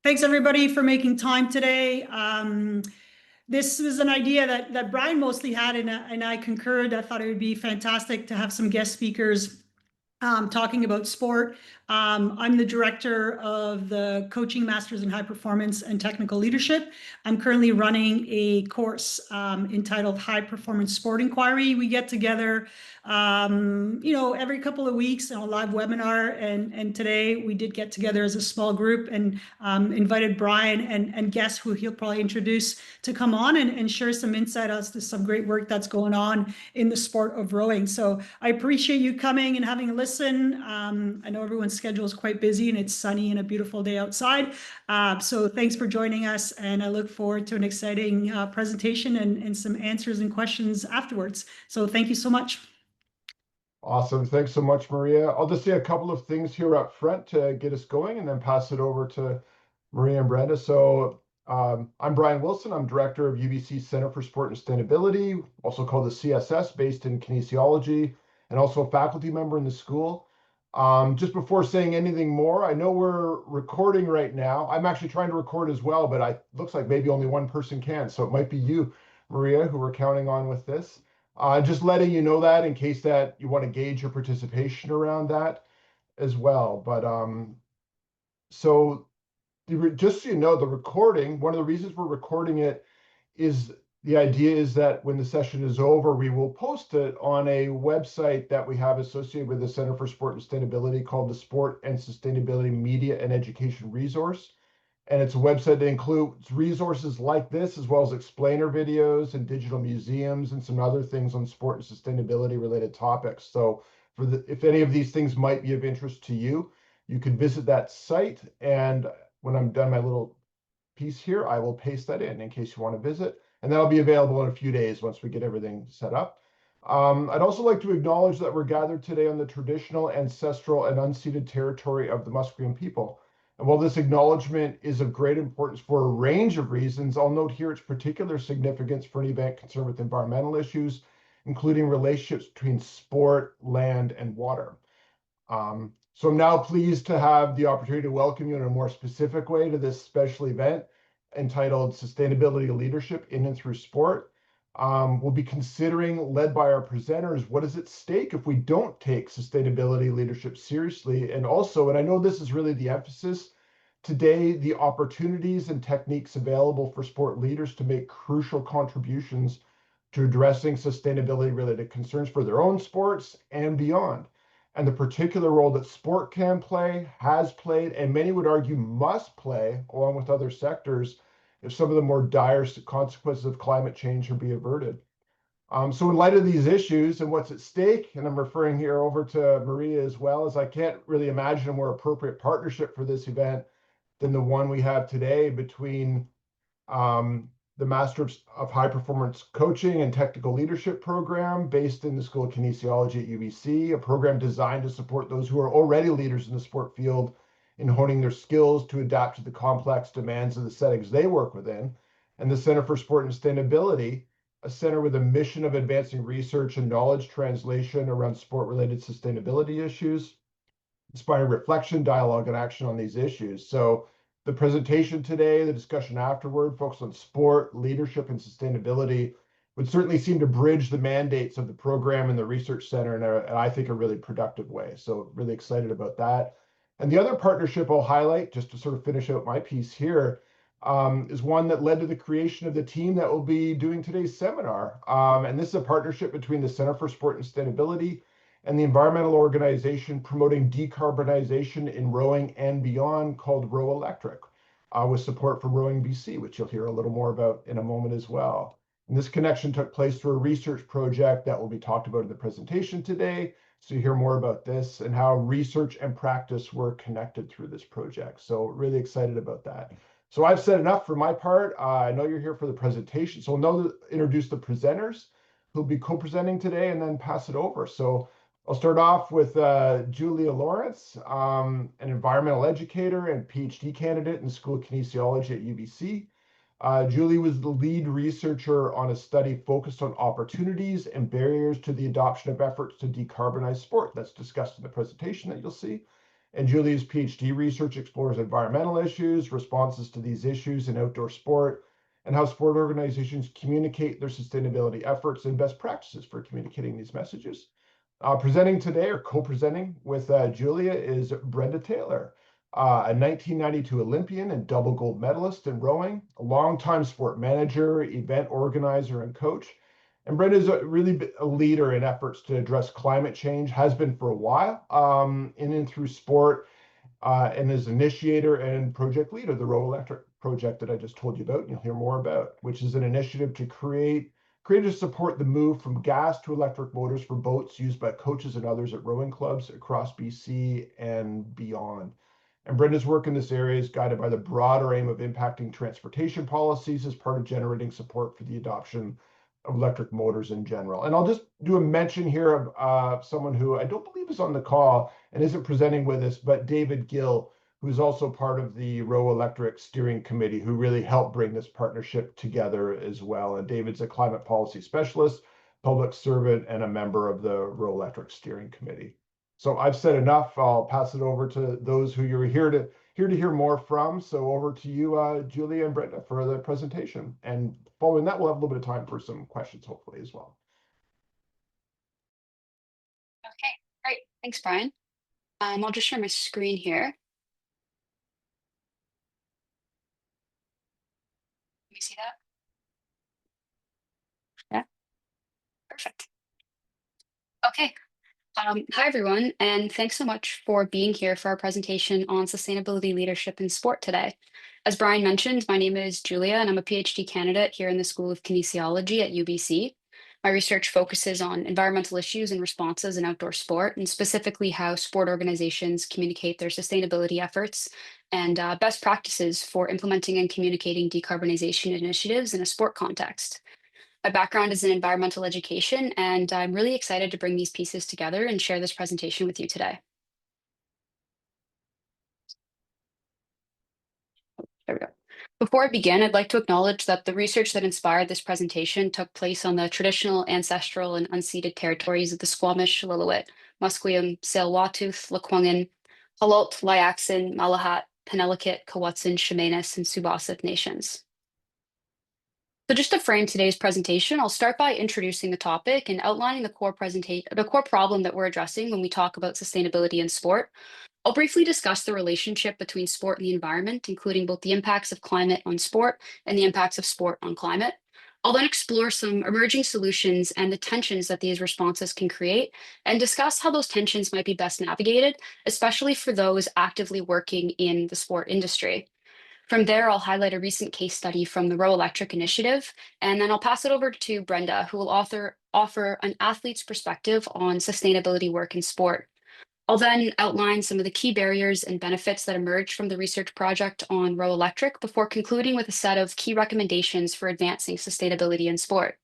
Thanks everybody for making time today. This was an idea that Brian mostly had, and I concurred. I thought it would be fantastic to have some guest speakers talking about sport. I'm the director of the Coaching Masters in High Performance and Technical Leadership. I'm currently running a course entitled High Performance Sport Inquiry. We get together, every couple of weeks on a live webinar. And today we did get together as a small group and invited Brian and guests who he'll probably introduce to come on and share some insight as to some great work that's going on in the sport of rowing. So I appreciate you coming and having a listen. I know everyone's schedule is quite busy and it's sunny and a beautiful day outside. So thanks for joining us, and I look forward to an exciting presentation and some answers and questions afterwards. So thank you so much. Awesome. Thanks so much, Maria. I'll just say a couple of things here up front to get us going and then pass it over to Maria and Brenda. So I'm Brian Wilson. I'm director of UBC Center for Sport and Sustainability, also called the CSS, based in kinesiology, and also a faculty member in the school. Just before saying anything more, I know we're recording right now. I'm actually trying to record as well, but it looks like maybe only one person can. So it might be you, Maria, who we're counting on with this. Just letting you know that in case that you want to gauge your participation around that as well. But so just so you know, the recording, one of the reasons we're recording it is the idea is that when the session is over, we will post it on a website that we have associated with the Center for Sport and Sustainability called the Sport and Sustainability Media and Education Resource. And it's a website that includes resources like this, as well as explainer videos and digital museums and some other things on sport and sustainability related topics. So if any of these things might be of interest to you, you can visit that site. And when I'm done my little piece here, I will paste that in case you want to visit. And that'll be available in a few days once we get everything set up. I'd also like to acknowledge that we're gathered today on the traditional, ancestral, and unceded territory of the Musqueam people. And while this acknowledgement is of great importance for a range of reasons, I'll note here its particular significance for an event concerned with environmental issues, including relationships between sport, land, and water. So I'm now pleased to have the opportunity to welcome you in a more specific way to this special event entitled Sustainability Leadership in and Through Sport. We'll be considering, led by our presenters, what is at stake if we don't take sustainability leadership seriously. And also, and I know this is really the emphasis today, the opportunities and techniques available for sport leaders to make crucial contributions to addressing sustainability related concerns for their own sports and beyond. And the particular role that sport can play, has played, and many would argue must play, along with other sectors, if some of the more dire consequences of climate change are be averted. So in light of these issues and what's at stake, and I'm referring here over to Maria as well, as I can't really imagine a more appropriate partnership for this event than the one we have today between the Master of High Performance Coaching and Technical Leadership program based in the School of Kinesiology at UBC, a program designed to support those who are already leaders in the sport field in honing their skills to adapt to the complex demands of the settings they work within, and the Center for Sport and Sustainability, a center with a mission of advancing research and knowledge translation around sport-related sustainability issues, inspiring reflection, dialogue, and action on these issues. So the presentation today, the discussion afterward, focused on sport, leadership, and sustainability, would certainly seem to bridge the mandates of the program and the research center in I think, a really productive way. So really excited about that. And the other partnership I'll highlight, just to sort of finish out my piece here, is one that led to the creation of the team that will be doing today's seminar. And this is a partnership between the Center for Sport and Sustainability and the environmental organization promoting decarbonization in rowing and beyond, called Row Electric, with support from Rowing BC, which you'll hear a little more about in a moment as well. And this connection took place through a research project that will be talked about in the presentation today. So you hear more about this and how research and practice were connected through this project. So really excited about that. So I've said enough for my part. I know you're here for the presentation. So I'll introduce the presenters who'll be co-presenting today and then pass it over. So I'll start off with Julia Lawrence, an environmental educator and PhD candidate in the School of Kinesiology at UBC. Julie was the lead researcher on a study focused on opportunities and barriers to the adoption of efforts to decarbonize sport. That's discussed in the presentation that you'll see. And Julia's PhD research explores environmental issues, responses to these issues in outdoor sport, and how sport organizations communicate their sustainability efforts and best practices for communicating these messages. Presenting today, or co-presenting with Julia, is Brenda Taylor, a 1992 Olympian and double gold medalist in rowing, a longtime sport manager, event organizer, and coach. And Brenda is really a leader in efforts to address climate change, has been for a while, in and through sport, and is initiator and project leader of the Row Electric project that I just told you about, and you'll hear more about, which is an initiative to create to support the move from gas to electric motors for boats used by coaches and others at rowing clubs across BC and beyond. And Brenda's work in this area is guided by the broader aim of impacting transportation policies as part of generating support for the adoption of electric motors in general. And I'll just do a mention here of someone who I don't believe is on the call and isn't presenting with us, but David Gill, who's also part of the Row Electric Steering Committee, who really helped bring this partnership together as well. And David's a climate policy specialist, public servant, and a member of the Row Electric Steering Committee. So I've said enough. I'll pass it over to those who you're here to hear more from. So over to you, Julia and Brenda, for the presentation. And following that, we'll have a little bit of time for some questions, hopefully, as well. Okay, great. Thanks, Brian. I'll just share my screen here. Let me see that. Yeah, perfect. Okay. Hi, everyone, and thanks so much for being here for our presentation on sustainability leadership in sport today. As Brian mentioned, my name is Julia, and I'm a PhD candidate here in the School of Kinesiology at UBC. My research focuses on environmental issues and responses in outdoor sport, and specifically how sport organizations communicate their sustainability efforts and best practices for implementing and communicating decarbonization initiatives in a sport context. My background is in environmental education, and I'm really excited to bring these pieces together and share this presentation with you today. There we go. Before I begin, I'd like to acknowledge that the research that inspired this presentation took place on the traditional, ancestral, and unceded territories of the Squamish, Lillooet, Musqueam, Tsleil-Waututh, Lekwungen, Hault, Liaxin, Malahat, Penelakut, Kawatsin, Chemainus, and Subasith nations. So just to frame today's presentation, I'll start by introducing the topic and outlining the core problem that we're addressing when we talk about sustainability in sport. I'll briefly discuss the relationship between sport and the environment, including both the impacts of climate on sport and the impacts of sport on climate. I'll then explore some emerging solutions and the tensions that these responses can create, and discuss how those tensions might be best navigated, especially for those actively working in the sport industry. From there, I'll highlight a recent case study from the Row Electric initiative, and then I'll pass it over to Brenda, who will offer an athlete's perspective on sustainability work in sport. I'll then outline some of the key barriers and benefits that emerged from the research project on Row Electric before concluding with a set of key recommendations for advancing sustainability in sport.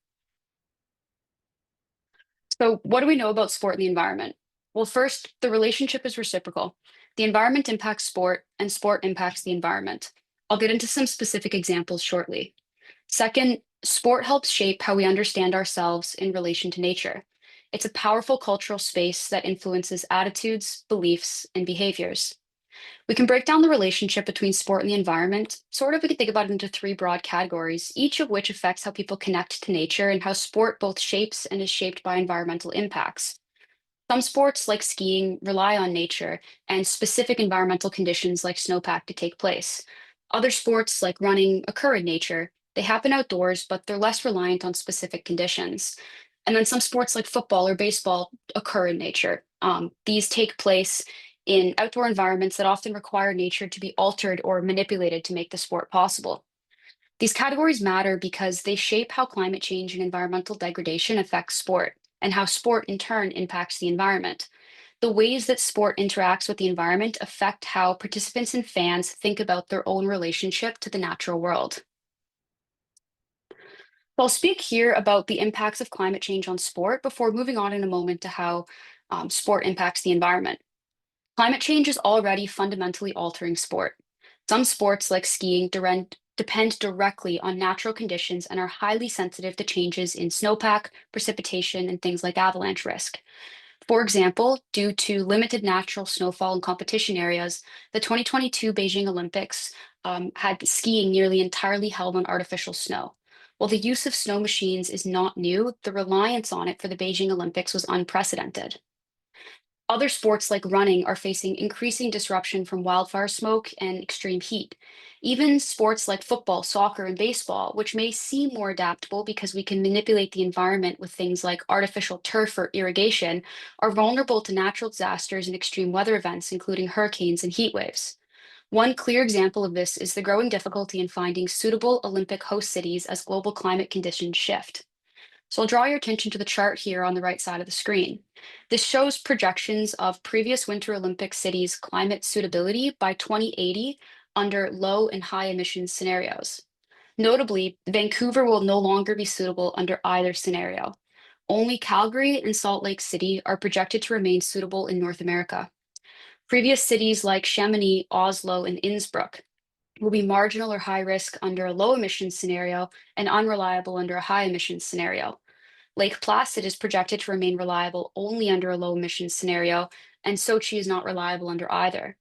So what do we know about sport and the environment? Well, first, the relationship is reciprocal. The environment impacts sport, and sport impacts the environment. I'll get into some specific examples shortly. Second, sport helps shape how we understand ourselves in relation to nature. It's a powerful cultural space that influences attitudes, beliefs, and behaviors. We can break down the relationship between sport and the environment. We can think about it into three broad categories, each of which affects how people connect to nature and how sport both shapes and is shaped by environmental impacts. Some sports, like skiing, rely on nature and specific environmental conditions like snowpack to take place. Other sports, like running, occur in nature. They happen outdoors, but they're less reliant on specific conditions. And then some sports, like football or baseball, occur in nature. These take place in outdoor environments that often require nature to be altered or manipulated to make the sport possible. These categories matter because they shape how climate change and environmental degradation affects sport, and how sport in turn impacts the environment. The ways that sport interacts with the environment affect how participants and fans think about their own relationship to the natural world. I'll speak here about the impacts of climate change on sport before moving on in a moment to how sport impacts the environment. Climate change is already fundamentally altering sport. Some sports, like skiing, depend directly on natural conditions and are highly sensitive to changes in snowpack, precipitation, and things like avalanche risk. For example, due to limited natural snowfall in competition areas, the 2022 Beijing Olympics had skiing nearly entirely held on artificial snow. While the use of snow machines is not new, the reliance on it for the Beijing Olympics was unprecedented. Other sports like running are facing increasing disruption from wildfire smoke and extreme heat. Even sports like football, soccer, and baseball, which may seem more adaptable because we can manipulate the environment with things like artificial turf or irrigation, are vulnerable to natural disasters and extreme weather events, including hurricanes and heat waves. One clear example of this is the growing difficulty in finding suitable Olympic host cities as global climate conditions shift. So I'll draw your attention to the chart here on the right side of the screen. This shows projections of previous Winter Olympic cities' climate suitability by 2080 under low and high emissions scenarios. Notably, Vancouver will no longer be suitable under either scenario. Only Calgary and Salt Lake City are projected to remain suitable in North America. Previous cities like Chamonix, Oslo, and Innsbruck will be marginal or high risk under a low emissions scenario and unreliable under a high emissions scenario. Lake Placid is projected to remain reliable only under a low emissions scenario, and Sochi is not reliable under either.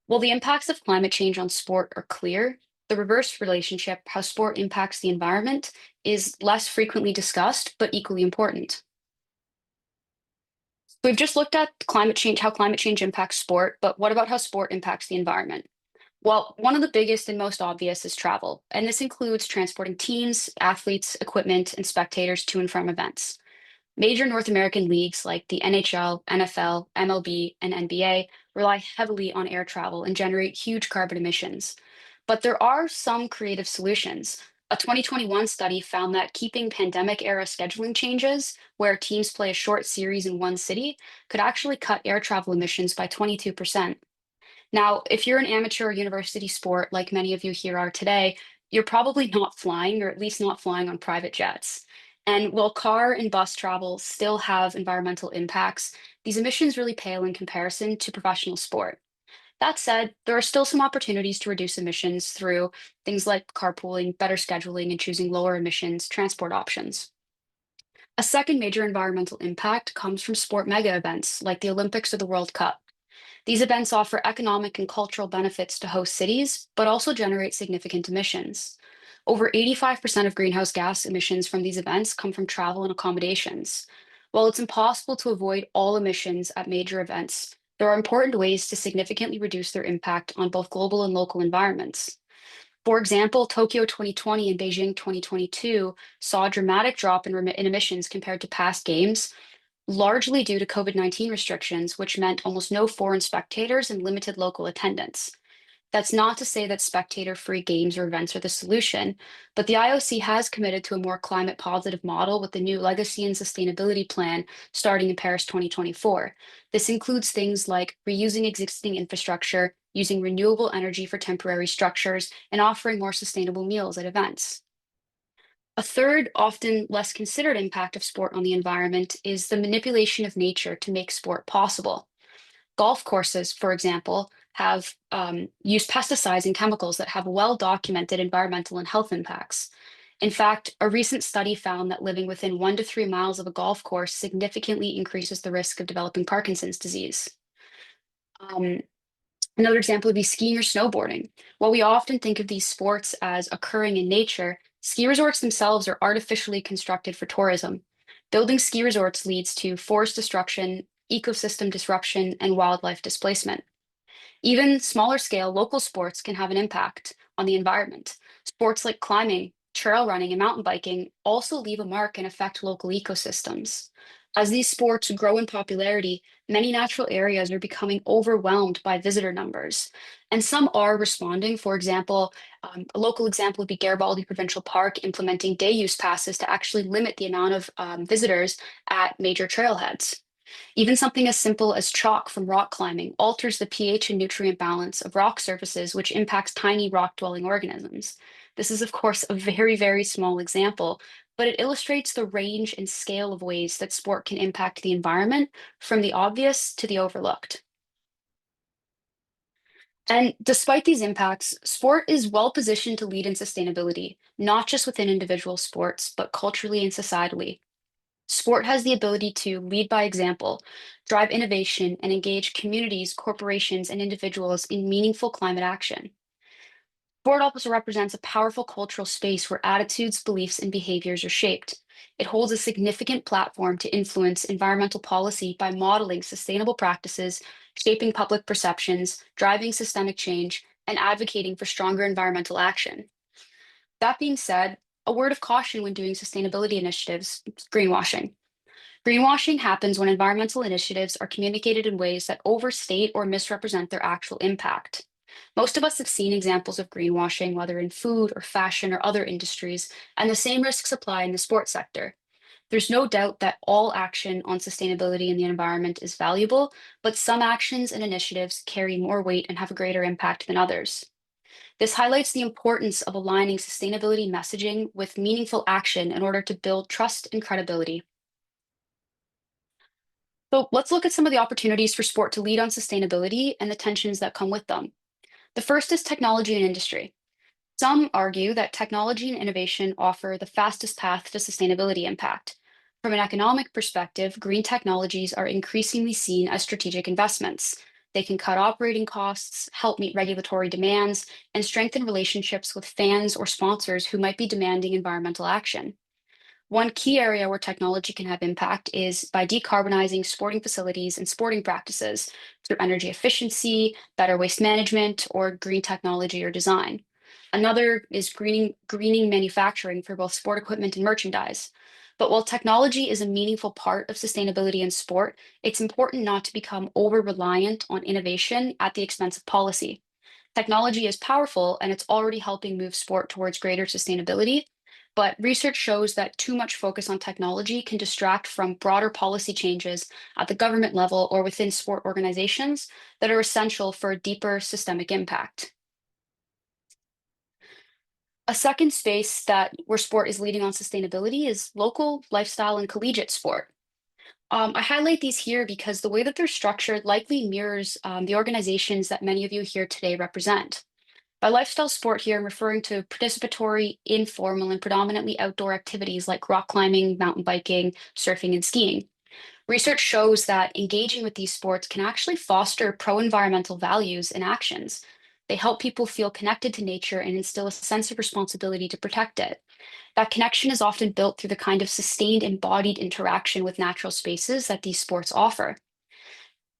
While the impacts of climate change on sport are clear, the reverse relationship, how sport impacts the environment, is less frequently discussed, but equally important. We've just looked at climate change, how climate change impacts sport, but what about how sport impacts the environment? Well, one of the biggest and most obvious is travel, and this includes transporting teams, athletes, equipment, and spectators to and from events. Major North American leagues like the NHL, NFL, MLB, and NBA rely heavily on air travel and generate huge carbon emissions. But there are some creative solutions. A 2021 study found that keeping pandemic era scheduling changes, where teams play a short series in one city, could actually cut air travel emissions by 22%. Now, if you're an amateur or university sport, like many of you here are today, you're probably not flying, or at least not flying on private jets. And while car and bus travel still have environmental impacts, these emissions really pale in comparison to professional sport. That said, there are still some opportunities to reduce emissions through things like carpooling, better scheduling, and choosing lower emissions transport options. A second major environmental impact comes from sport mega events like the Olympics or the World Cup. These events offer economic and cultural benefits to host cities, but also generate significant emissions. Over 85% of greenhouse gas emissions from these events come from travel and accommodations. While it's impossible to avoid all emissions at major events, there are important ways to significantly reduce their impact on both global and local environments. For example, Tokyo 2020 and Beijing 2022 saw a dramatic drop in emissions compared to past games, largely due to COVID-19 restrictions, which meant almost no foreign spectators and limited local attendance. That's not to say that spectator-free games or events are the solution, but the IOC has committed to a more climate-positive model with the new Legacy and Sustainability Plan starting in Paris 2024. This includes things like reusing existing infrastructure, using renewable energy for temporary structures, and offering more sustainable meals at events. A third, often less considered impact of sport on the environment is the manipulation of nature to make sport possible. Golf courses, for example, have used pesticides and chemicals that have well-documented environmental and health impacts. In fact, a recent study found that living within 1 to 3 miles of a golf course significantly increases the risk of developing Parkinson's disease. Another example would be skiing or snowboarding. While we often think of these sports as occurring in nature, ski resorts themselves are artificially constructed for tourism. Building ski resorts leads to forest destruction, ecosystem disruption, and wildlife displacement. Even smaller scale local sports can have an impact on the environment. Sports like climbing, trail running, and mountain biking also leave a mark and affect local ecosystems. As these sports grow in popularity, many natural areas are becoming overwhelmed by visitor numbers. And some are responding. For example, a local example would be Garibaldi Provincial Park implementing day use passes to actually limit the amount of visitors at major trailheads. Even something as simple as chalk from rock climbing alters the pH and nutrient balance of rock surfaces, which impacts tiny rock-dwelling organisms. This is, of course, a very, very small example, but it illustrates the range and scale of ways that sport can impact the environment, from the obvious to the overlooked. And despite these impacts, sport is well positioned to lead in sustainability, not just within individual sports, but culturally and societally. Sport has the ability to lead by example, drive innovation, and engage communities, corporations, and individuals in meaningful climate action. Sport also represents a powerful cultural space where attitudes, beliefs, and behaviors are shaped. It holds a significant platform to influence environmental policy by modeling sustainable practices, shaping public perceptions, driving systemic change, and advocating for stronger environmental action. That being said, a word of caution when doing sustainability initiatives: greenwashing. Greenwashing happens when environmental initiatives are communicated in ways that overstate or misrepresent their actual impact. Most of us have seen examples of greenwashing, whether in food or fashion or other industries, and the same risks apply in the sports sector. There's no doubt that all action on sustainability in the environment is valuable, but some actions and initiatives carry more weight and have a greater impact than others. This highlights the importance of aligning sustainability messaging with meaningful action in order to build trust and credibility. So let's look at some of the opportunities for sport to lead on sustainability and the tensions that come with them. The first is technology and industry. Some argue that technology and innovation offer the fastest path to sustainability impact. From an economic perspective, green technologies are increasingly seen as strategic investments. They can cut operating costs, help meet regulatory demands, and strengthen relationships with fans or sponsors who might be demanding environmental action. One key area where technology can have impact is by decarbonizing sporting facilities and sporting practices through energy efficiency, better waste management, or green technology or design. Another is greening manufacturing for both sport equipment and merchandise. But while technology is a meaningful part of sustainability in sport, it's important not to become over-reliant on innovation at the expense of policy. Technology is powerful and it's already helping move sport towards greater sustainability, but research shows that too much focus on technology can distract from broader policy changes at the government level or within sport organizations that are essential for a deeper systemic impact. A second space where sport is leading on sustainability is local, lifestyle, and collegiate sport. I highlight these here because the way that they're structured likely mirrors the organizations that many of you here today represent. By lifestyle sport here, I'm referring to participatory, informal, and predominantly outdoor activities like rock climbing, mountain biking, surfing, and skiing. Research shows that engaging with these sports can actually foster pro-environmental values and actions. They help people feel connected to nature and instill a sense of responsibility to protect it. That connection is often built through the kind of sustained embodied interaction with natural spaces that these sports offer.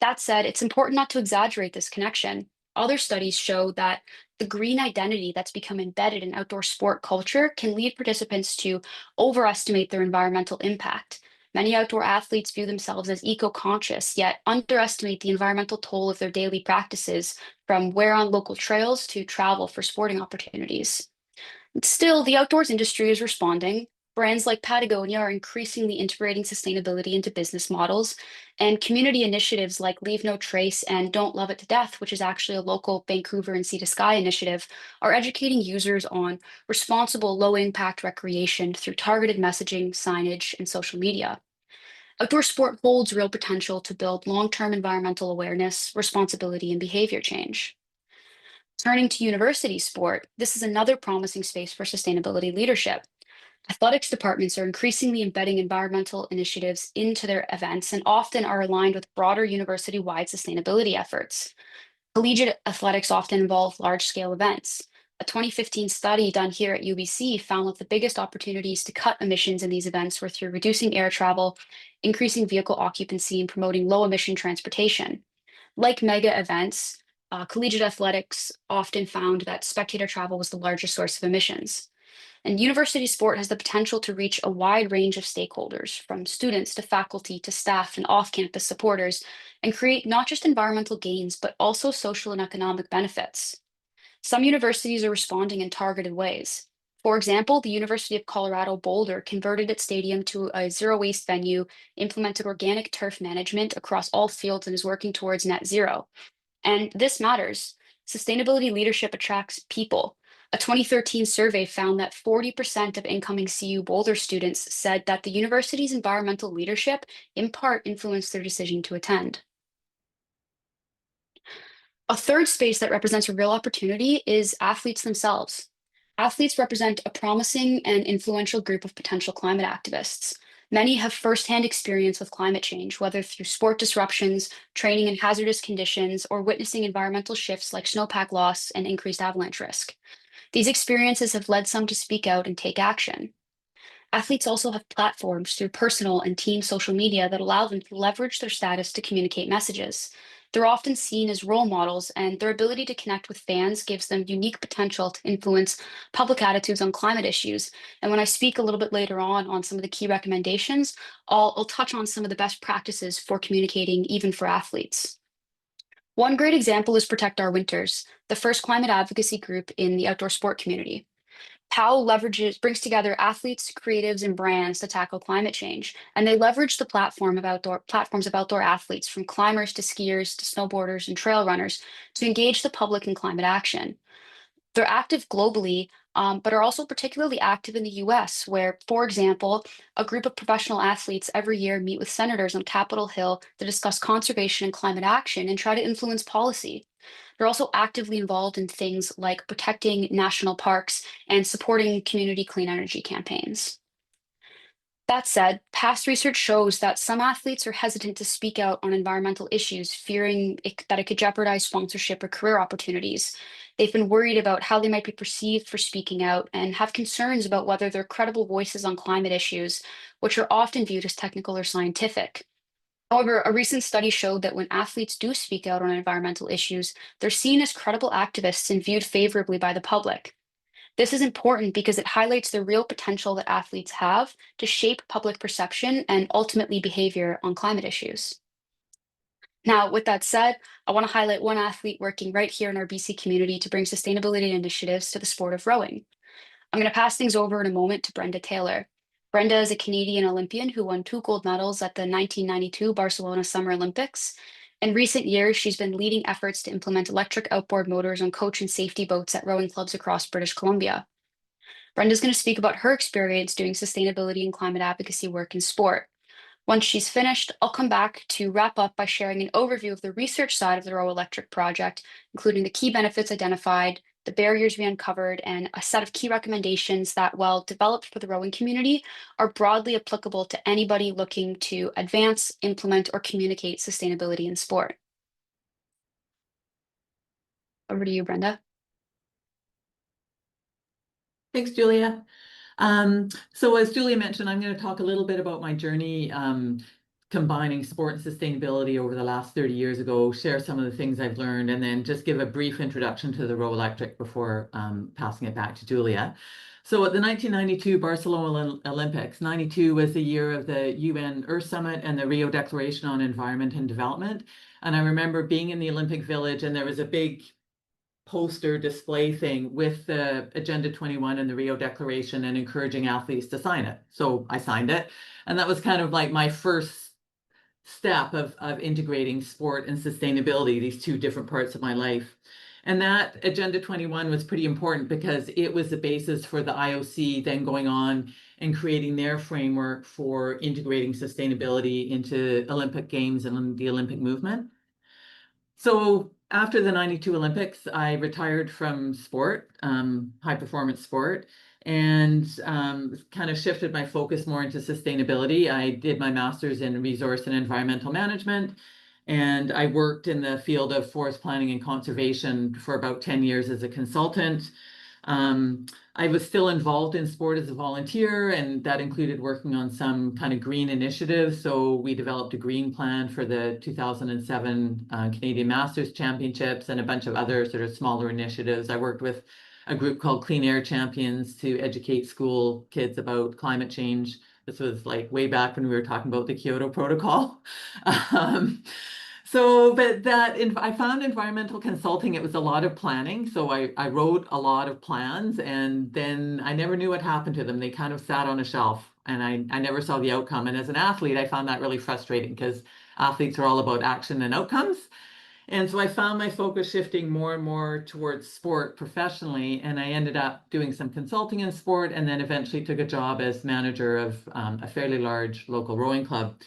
That said, it's important not to exaggerate this connection. Other studies show that the green identity that's become embedded in outdoor sport culture can lead participants to overestimate their environmental impact. Many outdoor athletes view themselves as eco-conscious, yet underestimate the environmental toll of their daily practices, from wear on local trails to travel for sporting opportunities. Still, the outdoors industry is responding. Brands like Patagonia are increasingly integrating sustainability into business models, and community initiatives like Leave No Trace and Don't Love It to Death, which is actually a local Vancouver and Sea to Sky initiative, are educating users on responsible, low-impact recreation through targeted messaging, signage, and social media. Outdoor sport holds real potential to build long-term environmental awareness, responsibility, and behavior change. Turning to university sport, this is another promising space for sustainability leadership. Athletics departments are increasingly embedding environmental initiatives into their events and often are aligned with broader university-wide sustainability efforts. Collegiate athletics often involve large-scale events. A 2015 study done here at UBC found that the biggest opportunities to cut emissions in these events were through reducing air travel, increasing vehicle occupancy, and promoting low-emission transportation. Like mega events, collegiate athletics often found that spectator travel was the largest source of emissions. And university sport has the potential to reach a wide range of stakeholders, from students to faculty to staff and off-campus supporters, and create not just environmental gains, but also social and economic benefits. Some universities are responding in targeted ways. For example, the University of Colorado Boulder converted its stadium to a zero-waste venue, implemented organic turf management across all fields, and is working towards net zero. And this matters. Sustainability leadership attracts people. A 2013 survey found that 40% of incoming CU Boulder students said that the university's environmental leadership in part influenced their decision to attend. A third space that represents a real opportunity is athletes themselves. Athletes represent a promising and influential group of potential climate activists. Many have firsthand experience with climate change, whether through sport disruptions, training in hazardous conditions, or witnessing environmental shifts like snowpack loss and increased avalanche risk. These experiences have led some to speak out and take action. Athletes also have platforms through personal and team social media that allow them to leverage their status to communicate messages. They're often seen as role models, and their ability to connect with fans gives them unique potential to influence public attitudes on climate issues. And when I speak a little bit later on some of the key recommendations, I'll touch on some of the best practices for communicating, even for athletes. One great example is Protect Our Winters, the first climate advocacy group in the outdoor sport community. POW brings together athletes, creatives, and brands to tackle climate change. And they leverage the platforms of outdoor athletes, from climbers to skiers to snowboarders and trail runners, to engage the public in climate action. They're active globally, but are also particularly active in the US, where, for example, a group of professional athletes every year meet with senators on Capitol Hill to discuss conservation and climate action and try to influence policy. They're also actively involved in things like protecting national parks and supporting community clean energy campaigns. That said, past research shows that some athletes are hesitant to speak out on environmental issues, fearing that it could jeopardize sponsorship or career opportunities. They've been worried about how they might be perceived for speaking out and have concerns about whether they're credible voices on climate issues, which are often viewed as technical or scientific. However, a recent study showed that when athletes do speak out on environmental issues, they're seen as credible activists and viewed favorably by the public. This is important because it highlights the real potential that athletes have to shape public perception and ultimately behavior on climate issues. Now, with that said, I want to highlight one athlete working right here in our BC community to bring sustainability initiatives to the sport of rowing. I'm going to pass things over in a moment to Brenda Taylor. Brenda is a Canadian Olympian who won 2 gold medals at the 1992 Barcelona Summer Olympics. In recent years, she's been leading efforts to implement electric outboard motors on coach and safety boats at rowing clubs across British Columbia. Brenda's going to speak about her experience doing sustainability and climate advocacy work in sport. Once she's finished, I'll come back to wrap up by sharing an overview of the research side of the Row Electric project, including the key benefits identified, the barriers we uncovered, and a set of key recommendations that, while developed for the rowing community, are broadly applicable to anybody looking to advance, implement, or communicate sustainability in sport. Over to you, Brenda. Thanks, Julia. So as Julia mentioned, I'm going to talk a little bit about my journey combining sport and sustainability over the last 30 years ago, share some of the things I've learned, and then just give a brief introduction to the Row Electric before passing it back to Julia. So at the 1992 Barcelona Olympics, 92 was the year of the UN Earth Summit and the Rio Declaration on Environment and Development. And I remember being in the Olympic Village, and there was a big poster display thing with the Agenda 21 and the Rio Declaration and encouraging athletes to sign it. So I signed it. And that was kind of like my first step of integrating sport and sustainability, these two different parts of my life. And that Agenda 21 was pretty important because it was the basis for the IOC then going on and creating their framework for integrating sustainability into Olympic Games and the Olympic movement. So after the 92 Olympics, I retired from sport, high performance sport, and kind of shifted my focus more into sustainability. I did my master's in resource and environmental management, and I worked in the field of forest planning and conservation for about 10 years as a consultant. I was still involved in sport as a volunteer, and that included working on some kind of green initiatives. So we developed a green plan for the 2007 Canadian Masters Championships and a bunch of other sort of smaller initiatives. I worked with a group called Clean Air Champions to educate school kids about climate change. This was like way back when we were talking about the Kyoto Protocol. But I found environmental consulting, it was a lot of planning. So I wrote a lot of plans, and then I never knew what happened to them. They kind of sat on a shelf, and I never saw the outcome. And as an athlete, I found that really frustrating because athletes are all about action and outcomes. And so I found my focus shifting more and more towards sport professionally, and I ended up doing some consulting in sport, and then eventually took a job as manager of a fairly large local rowing club.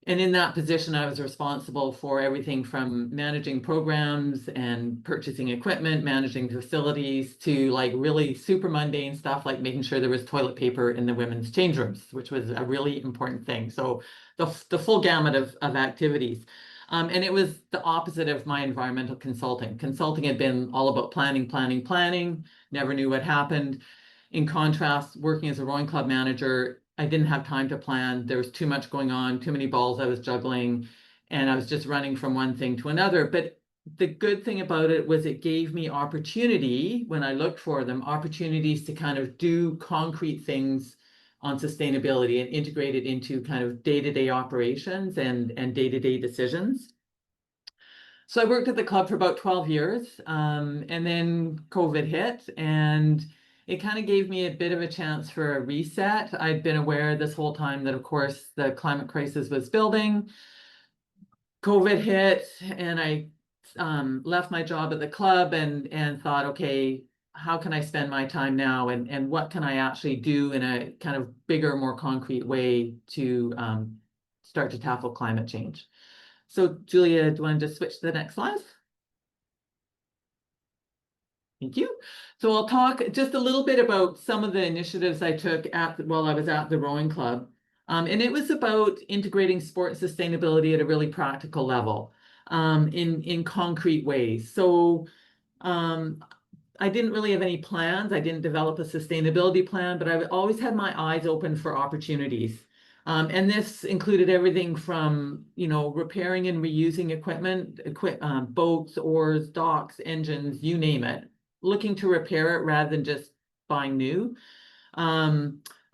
And in that position, I was responsible for everything from managing programs and purchasing equipment, managing facilities, to like really super mundane stuff like making sure there was toilet paper in the women's change rooms, which was a really important thing. So the full gamut of activities. And it was the opposite of my environmental consulting. Consulting had been all about planning, planning, planning, never knew what happened. In contrast, working as a rowing club manager, I didn't have time to plan. There was too much going on, too many balls I was juggling, and I was just running from one thing to another. But the good thing about it was it gave me opportunity, when I looked for them, opportunities to kind of do concrete things on sustainability and integrate it into kind of day-to-day operations and day-to-day decisions. So I worked at the club for about 12 years, and then COVID hit, and it kind of gave me a bit of a chance for a reset. I'd been aware this whole time that, of course, the climate crisis was building. COVID hit, and I left my job at the club and thought, okay, how can I spend my time now, and what can I actually do in a kind of bigger, more concrete way to start to tackle climate change. So Julia, do you want to just switch to the next slide? Thank you. So I'll talk just a little bit about some of the initiatives I took while I was at the rowing club. And it was about integrating sport and sustainability at a really practical level, in concrete ways. So I didn't really have any plans. I didn't develop a sustainability plan, but I always had my eyes open for opportunities. And this included everything from, repairing and reusing equipment, boats, oars, docks, engines, you name it, looking to repair it rather than just buying new.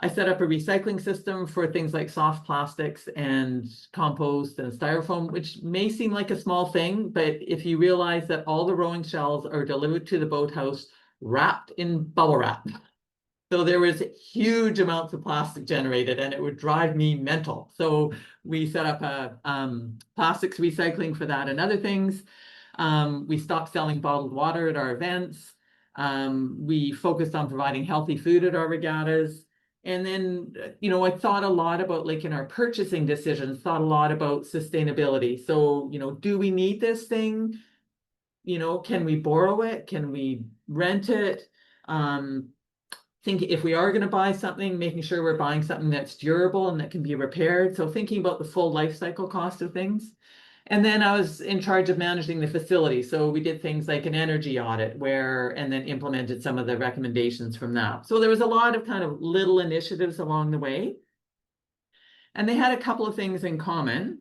I set up a recycling system for things like soft plastics and compost and styrofoam, which may seem like a small thing, but if you realize that all the rowing shells are delivered to the boathouse wrapped in bubble wrap. So there was huge amounts of plastic generated, and it would drive me mental. So we set up a plastics recycling for that and other things. We stopped selling bottled water at our events. We focused on providing healthy food at our regattas. And then, I thought a lot about, like, in our purchasing decisions, thought a lot about sustainability. So, do we need this thing? Can we borrow it? Can we rent it? Think if we are going to buy something, making sure we're buying something that's durable and that can be repaired. So thinking about the full life cycle cost of things. And then I was in charge of managing the facility. So we did things like an energy audit and then implemented some of the recommendations from that. So there was a lot of kind of little initiatives along the way. And they had a couple of things in common.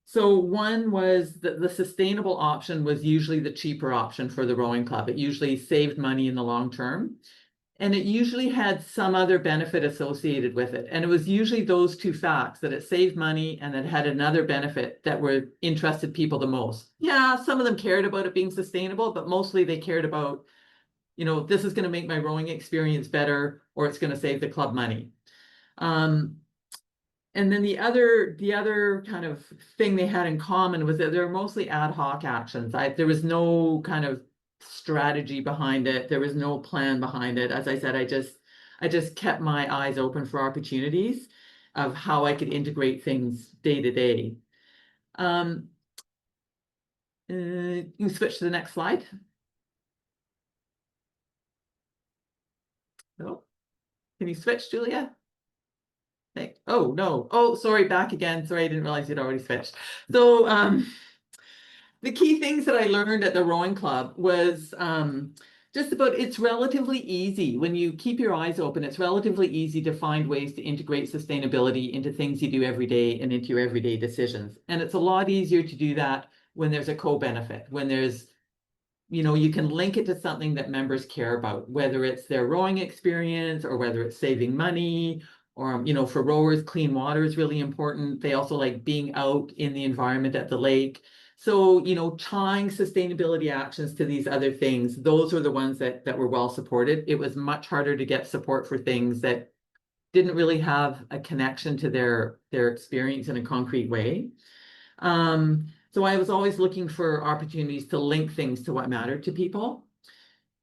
So one was that the sustainable option was usually the cheaper option for the rowing club. It usually saved money in the long term. And it usually had some other benefit associated with it. And it was usually those two facts, that it saved money and that it had another benefit, that were interested people the most. Yeah, some of them cared about it being sustainable, but mostly they cared about, this is going to make my rowing experience better, or it's going to save the club money. And then the other kind of thing they had in common was that they were mostly ad hoc actions. There was no kind of strategy behind it. There was no plan behind it. As I said, I just kept my eyes open for opportunities of how I could integrate things day to day. You can switch to the next slide. No, can you switch, Julia? Oh no. Oh, sorry, back again. Sorry, I didn't realize you'd already switched. So the key things that I learned at the rowing club was just about, it's relatively easy when you keep your eyes open. It's relatively easy to find ways to integrate sustainability into things you do every day and into your everyday decisions. And it's a lot easier to do that when there's a co-benefit, when there's, you can link it to something that members care about, whether it's their rowing experience or whether it's saving money, or, for rowers, clean water is really important. They also like being out in the environment at the lake. So, tying sustainability actions to these other things, those are the ones that were well supported. It was much harder to get support for things that didn't really have a connection to their experience in a concrete way. So I was always looking for opportunities to link things to what mattered to people.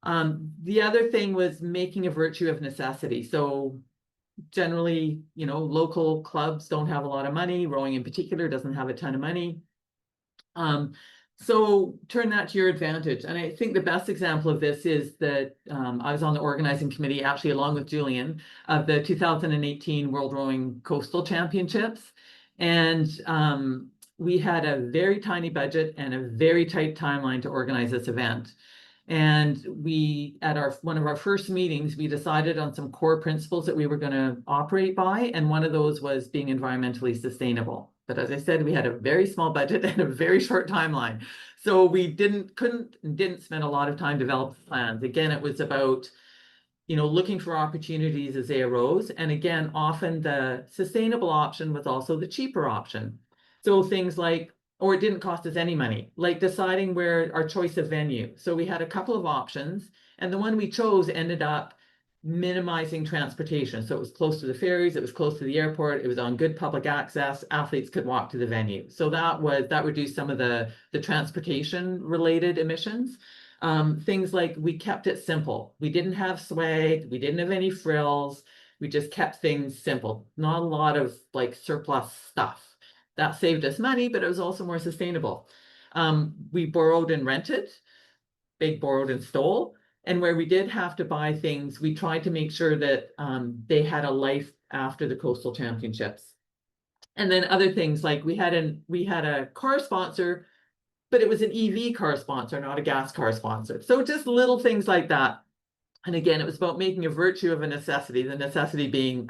The other thing was making a virtue of necessity. So generally, local clubs don't have a lot of money. Rowing in particular doesn't have a ton of money. So turn that to your advantage. And I think the best example of this is that I was on the organizing committee, actually along with Julian, of the 2018 World Rowing Coastal Championships. And we had a very tiny budget and a very tight timeline to organize this event. And we, at one of our first meetings, we decided on some core principles that we were going to operate by. And one of those was being environmentally sustainable. But as I said, we had a very small budget and a very short timeline. So we didn't spend a lot of time developing plans. Again, it was about, looking for opportunities as they arose. And again, often the sustainable option was also the cheaper option. So things like, or it didn't cost us any money, like deciding where our choice of venue. So we had a couple of options, and the one we chose ended up minimizing transportation. So it was close to the ferries, it was close to the airport, it was on good public access, athletes could walk to the venue. So that reduced some of the transportation related emissions. Things like we kept it simple. We didn't have swag, we didn't have any frills, we just kept things simple. Not a lot of like surplus stuff. That saved us money, but it was also more sustainable. We borrowed and rented, big borrowed and stole. And where we did have to buy things, we tried to make sure that they had a life after the Coastal Championships. And then other things like we had a car sponsor, but it was an EV car sponsor, not a gas car sponsor. So just little things like that. And again, it was about making a virtue of a necessity, the necessity being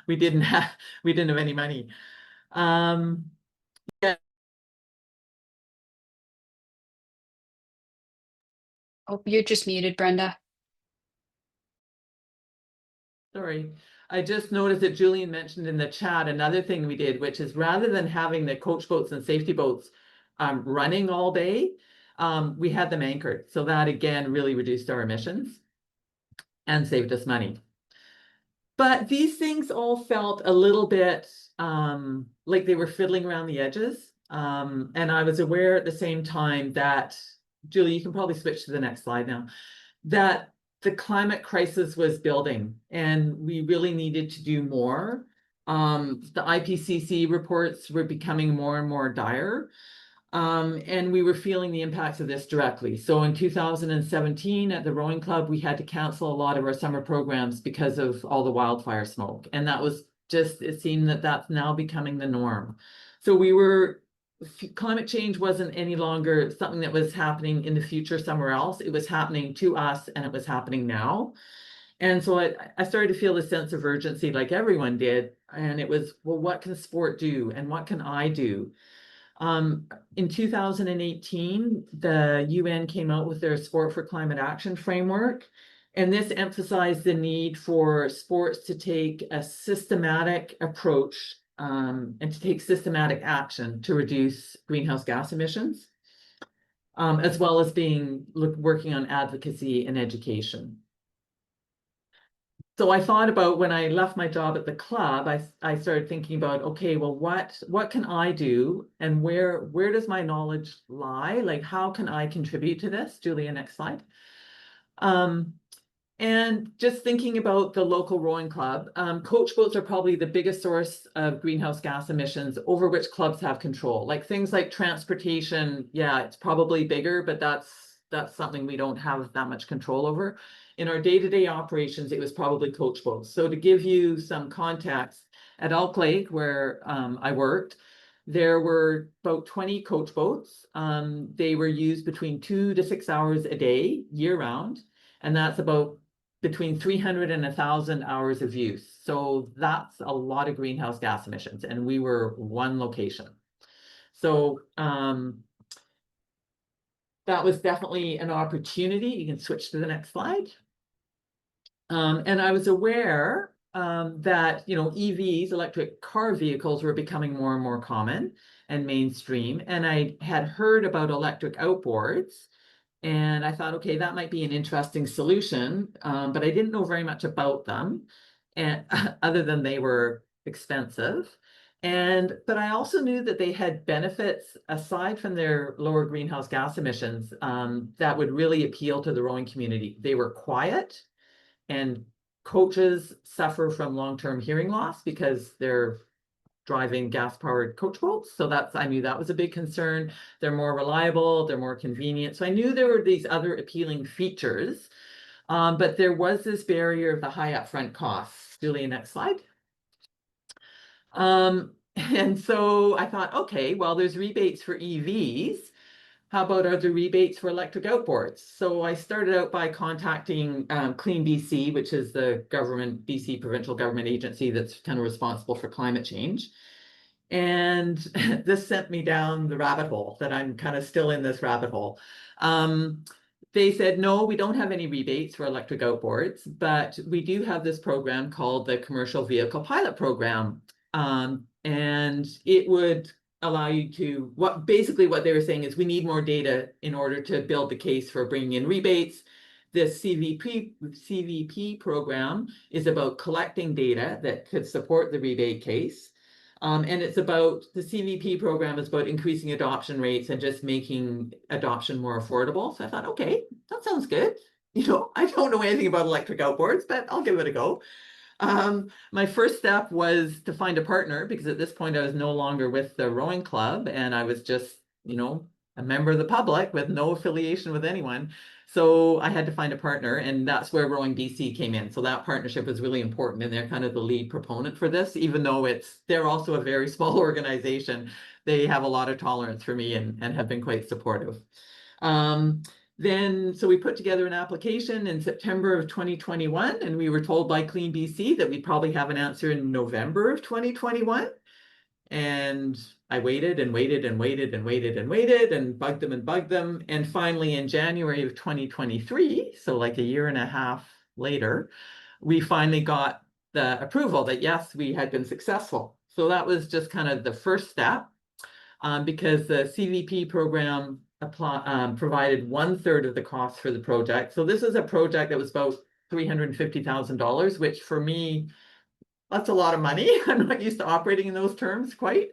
we didn't have any money. Yeah. Oh, you're just muted, Brenda. Sorry, I just noticed that Julian mentioned in the chat another thing we did, which is rather than having the coach boats and safety boats running all day, we had them anchored. So that again really reduced our emissions and saved us money. But these things all felt a little bit like they were fiddling around the edges. And I was aware at the same time that, Julie, you can probably switch to the next slide now, that the climate crisis was building and we really needed to do more. The IPCC reports were becoming more and more dire. And we were feeling the impacts of this directly. So in 2017 at the Rowing Club, we had to cancel a lot of our summer programs because of all the wildfire smoke. And that was just, it seemed that that's now becoming the norm. So climate change wasn't any longer something that was happening in the future somewhere else. It was happening to us and it was happening now. And so I started to feel a sense of urgency like everyone did. And it was, well, what can sport do? And what can I do? In 2018, the UN came out with their Sport for Climate Action framework, and this emphasized the need for sports to take a systematic approach and to take systematic action to reduce greenhouse gas emissions, as well as working on advocacy and education. So I thought about when I left my job at the club, I started thinking about, okay, well, what can I do and where does my knowledge lie? Like, how can I contribute to this? Julia, next slide. And just thinking about the local rowing club, coach boats are probably the biggest source of greenhouse gas emissions over which clubs have control. Like things like transportation, yeah, it's probably bigger, but that's something we don't have that much control over. In our day-to-day operations, it was probably coach boats. So to give you some context, at Elk Lake, where I worked, there were about 20 coach boats. They were used between 2 to 6 hours a day, year-round, and that's about between 300 and 1,000 hours of use. So that's a lot of greenhouse gas emissions, and we were one location. So that was definitely an opportunity. You can switch to the next slide. And I was aware that, EVs, electric car vehicles, were becoming more and more common and mainstream. And I had heard about electric outboards. And I thought, okay, that might be an interesting solution. But I didn't know very much about them, and other than they were expensive. But I also knew that they had benefits aside from their lower greenhouse gas emissions that would really appeal to the rowing community. They were quiet and coaches suffer from long-term hearing loss because they're driving gas-powered coach boats. So I knew that was a big concern. They're more reliable, they're more convenient. So I knew there were these other appealing features, but there was this barrier of the high upfront costs. Julie, next slide. And so I thought, okay, well, there's rebates for EVs. How about other rebates for electric outboards? So I started out by contacting Clean BC, which is the BC provincial government agency that's kind of responsible for climate change. And this sent me down the rabbit hole, that I'm kind of still in this rabbit hole. They said, no, we don't have any rebates for electric outboards, but we do have this program called the Commercial Vehicle Pilot Program. And it would allow you to, basically what they were saying is we need more data in order to build the case for bringing in rebates. This CVP program is about collecting data that could support the rebate case. And it's about, the CVP program is about increasing adoption rates and just making adoption more affordable. So I thought, okay, that sounds good. You know, I don't know anything about electric outboards, but I'll give it a go. My first step was to find a partner, because at this point I was no longer with the rowing club and I was just, you know, a member of the public with no affiliation with anyone. So I had to find a partner, and that's where Rowing BC came in. So that partnership was really important, and they're kind of the lead proponent for this, even though they're also a very small organization. They have a lot of tolerance for me and have been quite supportive. So we put together an application in September of 2021, and we were told by Clean BC that we'd probably have an answer in November of 2021. And I waited and waited and waited and waited and waited and bugged them. And finally in January of 2023, so like a year and a half later, we finally got the approval that yes, we had been successful. So that was just kind of the first step, because the CVP program provided 1/3 of the cost for the project. So this is a project that was about $350,000, which for me, that's a lot of money. I'm not used to operating in those terms quite.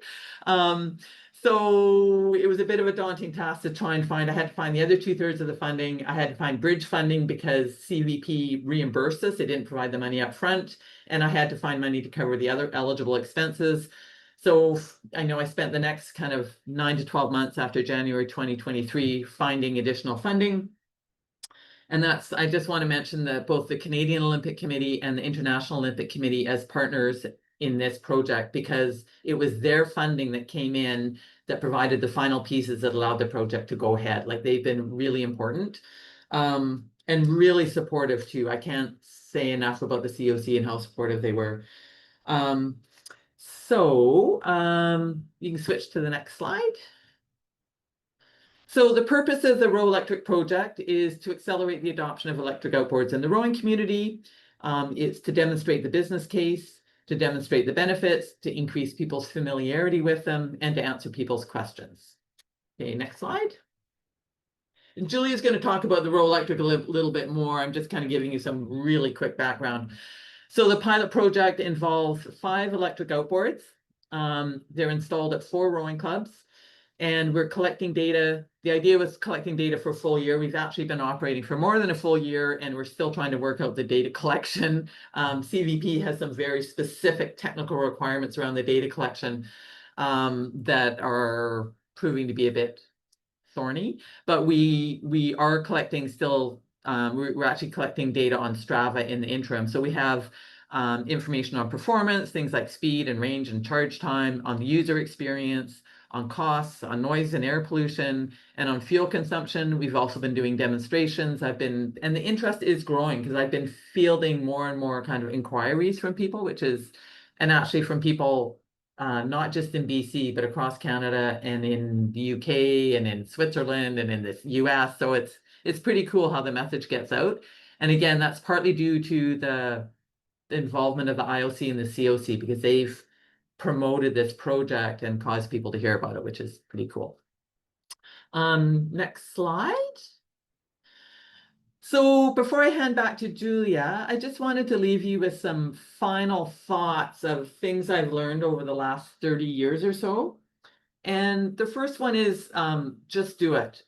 So it was a bit of a daunting task to try and find. I had to find the other 2/3 of the funding. I had to find bridge funding because CVP reimbursed us. They didn't provide the money up front. And I had to find money to cover the other eligible expenses. So I know I spent the next kind of 9 to 12 months after January 2023 finding additional funding. And I just want to mention that both the Canadian Olympic Committee and the International Olympic Committee as partners in this project, because it was their funding that came in that provided the final pieces that allowed the project to go ahead. Like, they've been really important, and really supportive too. I can't say enough about the COC and how supportive they were. You can switch to the next slide. So the purpose of the Row Electric project is to accelerate the adoption of electric outboards in the rowing community. It's to demonstrate the business case, to demonstrate the benefits, to increase people's familiarity with them, and to answer people's questions. Okay, next slide. And Julia's going to talk about the Row Electric a little bit more. I'm just kind of giving you some really quick background. So the pilot project involves 5 electric outboards. They're installed at 4 rowing clubs, and we're collecting data. The idea was collecting data for a full year. We've actually been operating for more than a full year, and we're still trying to work out the data collection. CVP has some very specific technical requirements around the data collection that are proving to be a bit thorny, but we are collecting still. We're actually collecting data on Strava in the interim. So we have information on performance, things like speed and range and charge time, on the user experience, on costs, on noise and air pollution, and on fuel consumption. We've also been doing demonstrations. And the interest is growing because I've been fielding more and more kind of inquiries from people, and actually from people not just in BC, but across Canada and in the UK and in Switzerland and in the US. So it's pretty cool how the message gets out. And again, that's partly due to the involvement of the IOC and the COC, because they've promoted this project and caused people to hear about it, which is pretty cool. Next slide. So before I hand back to Julia, I just wanted to leave you with some final thoughts of things I've learned over the last 30 years or so. And the first one is just do it.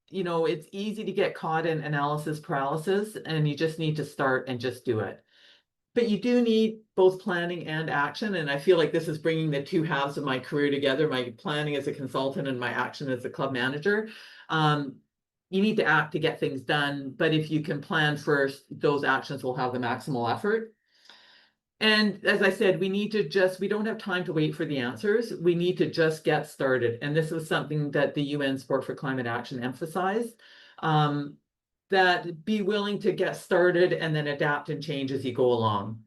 you know, it's easy to get caught in analysis paralysis, and you just need to start and just do it. But you do need both planning and action. And I feel like this is bringing the two halves of my career together, my planning as a consultant and my action as a club manager. You need to act to get things done. But if you can plan first, those actions will have the maximal effort. And as I said, we don't have time to wait for the answers. We need to just get started. And this was something that the UN Sport for Climate Action emphasized. That be willing to get started and then adapt and change as you go along.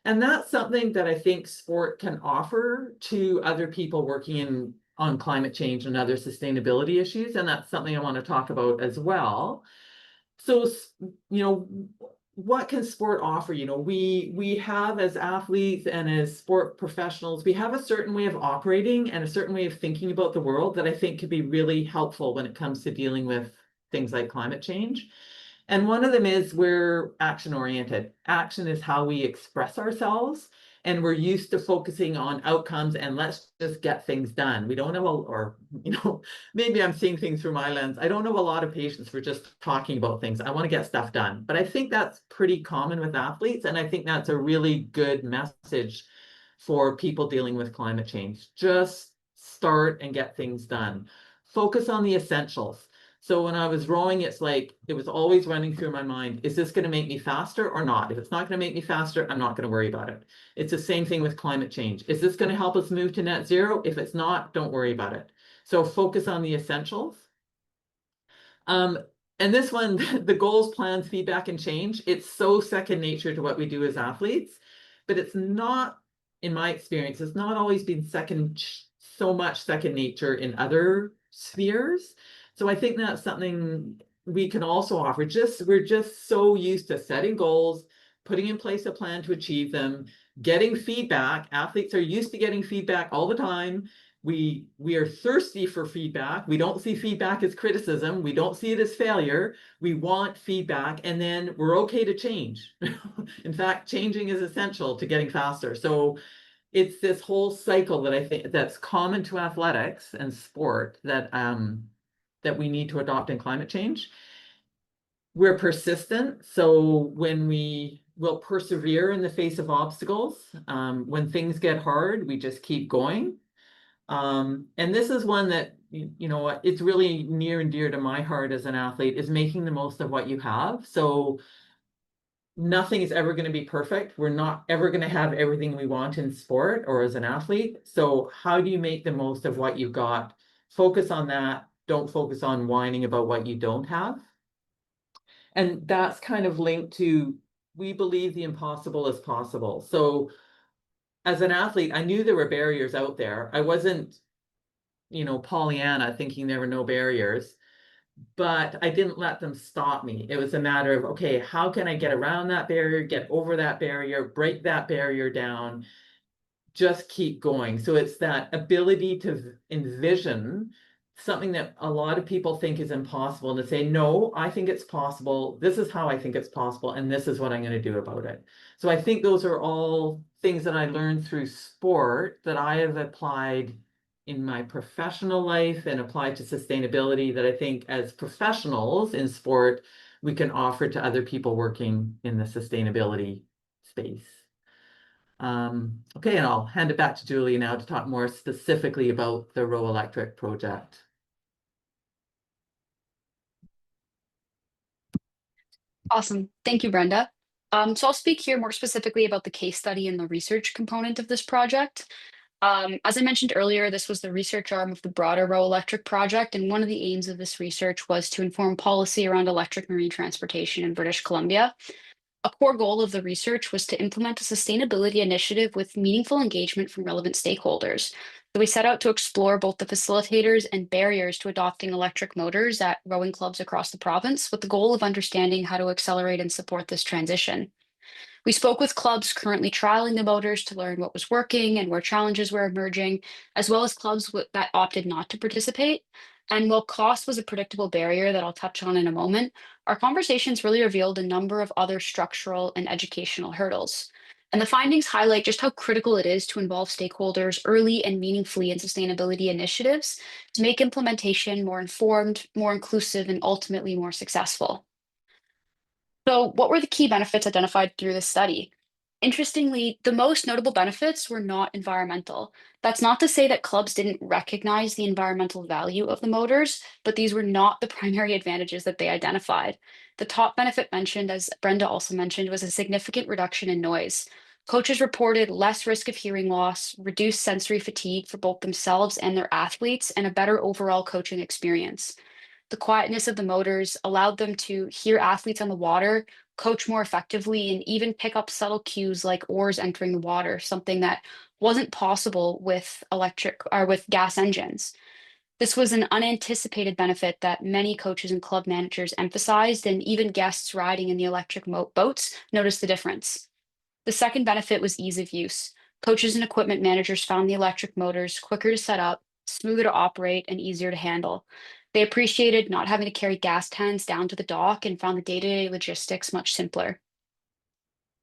And that's something that I think sport can offer to other people working on climate change and other sustainability issues. And that's something I want to talk about as well. So, you know, what can sport offer? You know, we have, as athletes and as sport professionals, we have a certain way of operating and a certain way of thinking about the world that I think could be really helpful when it comes to dealing with things like climate change. And one of them is we're action oriented. Action is how we express ourselves. And we're used to focusing on outcomes and let's just get things done. We don't have or, you know, maybe I'm seeing things through my lens. I don't have a lot of patience for just talking about things. I want to get stuff done. But I think that's pretty common with athletes. And I think that's a really good message for people dealing with climate change. Just start and get things done. Focus on the essentials. So when I was rowing, it's like, it was always running through my mind, is this going to make me faster or not? If it's not going to make me faster, I'm not going to worry about it. It's the same thing with climate change. Is this going to help us move to net zero? If it's not, don't worry about it. So focus on the essentials. And this one, the goals, plans, feedback, and change, it's so second nature to what we do as athletes, but it's not, in my experience, it's not always been so much second nature in other spheres. So I think that's something we can also offer. We're just so used to setting goals, putting in place a plan to achieve them, getting feedback. Athletes are used to getting feedback all the time. We are thirsty for feedback. We don't see feedback as criticism. We don't see it as failure. We want feedback, and then we're okay to change. In fact, changing is essential to getting faster. So it's this whole cycle that I think that's common to athletics and sport that we need to adopt in climate change. We're persistent, so when we will persevere in the face of obstacles, when things get hard, we just keep going. And this is one that, you know, it's really near and dear to my heart as an athlete, is making the most of what you have. So nothing is ever going to be perfect. We're not ever going to have everything we want in sport or as an athlete. So how do you make the most of what you've got? Focus on that. Don't focus on whining about what you don't have. And that's kind of linked to, we believe the impossible is possible. So as an athlete, I knew there were barriers out there. I wasn't, you know, Pollyanna thinking there were no barriers, but I didn't let them stop me. It was a matter of, okay, how can I get around that barrier, get over that barrier, break that barrier down, just keep going. So it's that ability to envision something that a lot of people think is impossible and to say, no, I think it's possible. This is how I think it's possible. And this is what I'm going to do about it. So I think those are all things that I learned through sport that I have applied in my professional life and applied to sustainability that I think as professionals in sport, we can offer to other people working in the sustainability space. Okay, and I'll hand it back to Julie now to talk more specifically about the Row Electric project. Awesome. Thank you, Brenda. So I'll speak here more specifically about the case study and the research component of this project. As I mentioned earlier, this was the research arm of the broader Row Electric project, and one of the aims of this research was to inform policy around electric marine transportation in British Columbia. A core goal of the research was to implement a sustainability initiative with meaningful engagement from relevant stakeholders. So we set out to explore both the facilitators and barriers to adopting electric motors at rowing clubs across the province, with the goal of understanding how to accelerate and support this transition. We spoke with clubs currently trialing the motors to learn what was working and where challenges were emerging, as well as clubs that opted not to participate. And while cost was a predictable barrier that I'll touch on in a moment, our conversations really revealed a number of other structural and educational hurdles. And the findings highlight just how critical it is to involve stakeholders early and meaningfully in sustainability initiatives to make implementation more informed, more inclusive, and ultimately more successful. So what were the key benefits identified through this study? Interestingly, the most notable benefits were not environmental. That's not to say that clubs didn't recognize the environmental value of the motors, but these were not the primary advantages that they identified. The top benefit mentioned, as Brenda also mentioned, was a significant reduction in noise. Coaches reported less risk of hearing loss, reduced sensory fatigue for both themselves and their athletes, and a better overall coaching experience. The quietness of the motors allowed them to hear athletes on the water, coach more effectively, and even pick up subtle cues like oars entering the water, something that wasn't possible with electric or with gas engines. This was an unanticipated benefit that many coaches and club managers emphasized, and even guests riding in the electric boats noticed the difference. The second benefit was ease of use. Coaches and equipment managers found the electric motors quicker to set up, smoother to operate, and easier to handle. They appreciated not having to carry gas tans down to the dock and found the day-to-day logistics much simpler.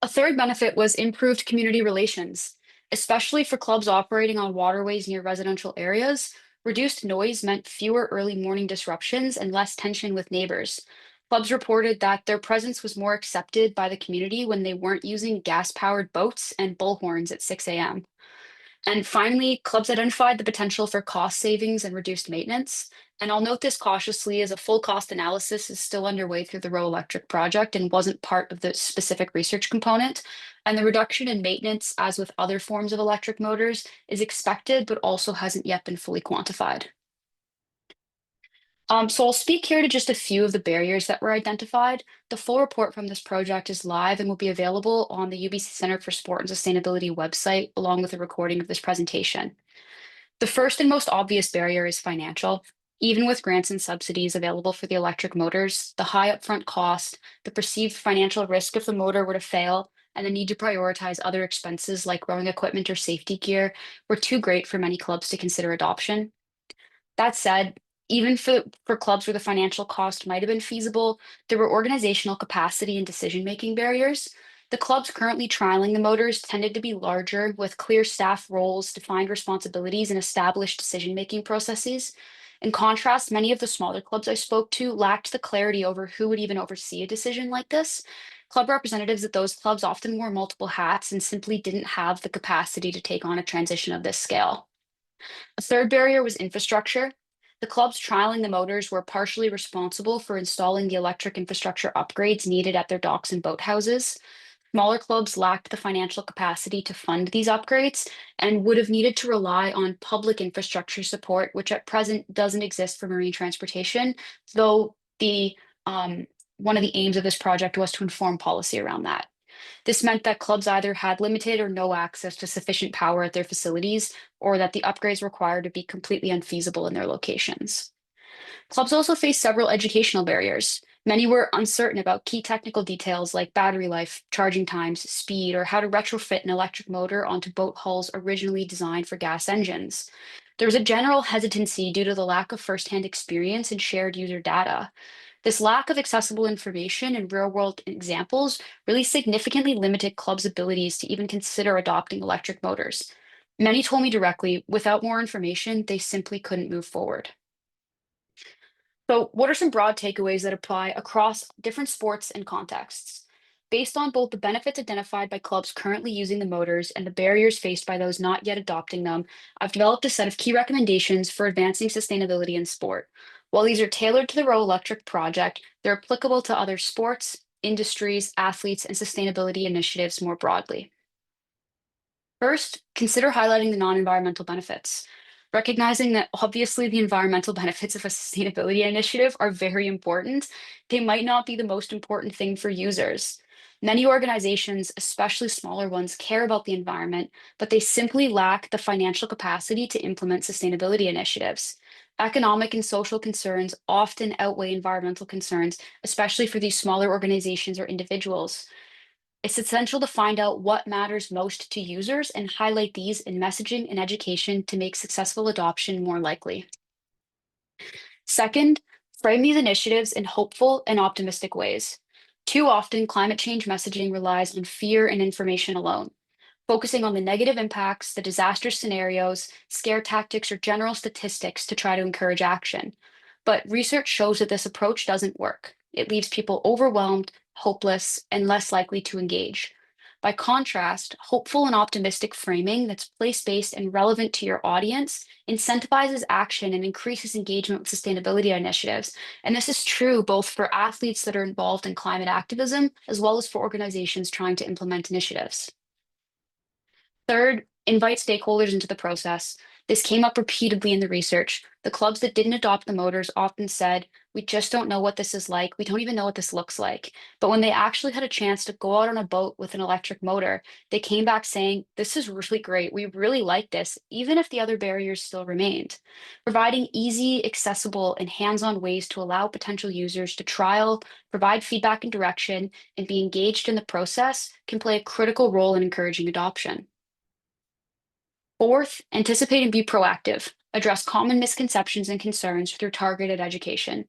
A third benefit was improved community relations, especially for clubs operating on waterways near residential areas. Reduced noise meant fewer early morning disruptions and less tension with neighbors. Clubs reported that their presence was more accepted by the community when they weren't using gas-powered boats and bullhorns at 6 a.m. And finally, clubs identified the potential for cost savings and reduced maintenance. And I'll note this cautiously as a full cost analysis is still underway through the Row Electric project and wasn't part of the specific research component. And the reduction in maintenance, as with other forms of electric motors, is expected, but also hasn't yet been fully quantified. So I'll speak here to just a few of the barriers that were identified. The full report from this project is live and will be available on the UBC Center for Sport and Sustainability website, along with a recording of this presentation. The first and most obvious barrier is financial. Even with grants and subsidies available for the electric motors, the high upfront cost, the perceived financial risk if the motor were to fail, and the need to prioritize other expenses like rowing equipment or safety gear were too great for many clubs to consider adoption. That said, even for clubs where the financial cost might have been feasible, there were organizational capacity and decision-making barriers. The clubs currently trialing the motors tended to be larger with clear staff roles, defined responsibilities, and established decision-making processes. In contrast, many of the smaller clubs I spoke to lacked the clarity over who would even oversee a decision like this. Club representatives at those clubs often wore multiple hats and simply didn't have the capacity to take on a transition of this scale. A third barrier was infrastructure. The clubs trialing the motors were partially responsible for installing the electric infrastructure upgrades needed at their docks and boathouses. Smaller clubs lacked the financial capacity to fund these upgrades and would have needed to rely on public infrastructure support, which at present doesn't exist for marine transportation, though one of the aims of this project was to inform policy around that. This meant that clubs either had limited or no access to sufficient power at their facilities, or that the upgrades required to be completely unfeasible in their locations. Clubs also faced several educational barriers. Many were uncertain about key technical details like battery life, charging times, speed, or how to retrofit an electric motor onto boat hulls originally designed for gas engines. There was a general hesitancy due to the lack of firsthand experience and shared user data. This lack of accessible information and real-world examples really significantly limited clubs' abilities to even consider adopting electric motors. Many told me directly, without more information, they simply couldn't move forward. So, what are some broad takeaways that apply across different sports and contexts? Based on both the benefits identified by clubs currently using the motors and the barriers faced by those not yet adopting them, I've developed a set of key recommendations for advancing sustainability in sport. While these are tailored to the Row Electric project, they're applicable to other sports, industries, athletes, and sustainability initiatives more broadly. First, consider highlighting the non-environmental benefits. Recognizing that obviously the environmental benefits of a sustainability initiative are very important, they might not be the most important thing for users. Many organizations, especially smaller ones, care about the environment, but they simply lack the financial capacity to implement sustainability initiatives. Economic and social concerns often outweigh environmental concerns, especially for these smaller organizations or individuals. It's essential to find out what matters most to users and highlight these in messaging and education to make successful adoption more likely. Second, frame these initiatives in hopeful and optimistic ways. Too often, climate change messaging relies on fear and information alone. focusing on the negative impacts, the disastrous scenarios, scare tactics, or general statistics to try to encourage action. But research shows that this approach doesn't work. It leaves people overwhelmed, hopeless, and less likely to engage. By contrast, hopeful and optimistic framing that's place-based and relevant to your audience incentivizes action and increases engagement with sustainability initiatives. And this is true both for athletes that are involved in climate activism, as well as for organizations trying to implement initiatives. Third, invite stakeholders into the process. This came up repeatedly in the research. The clubs that didn't adopt the motors often said, we just don't know what this is like. We don't even know what this looks like. But when they actually had a chance to go out on a boat with an electric motor, they came back saying, this is really great. We really like this, even if the other barriers still remained. Providing easy, accessible, and hands-on ways to allow potential users to trial, provide feedback and direction, and be engaged in the process can play a critical role in encouraging adoption. Fourth, anticipate and be proactive. Address common misconceptions and concerns through targeted education.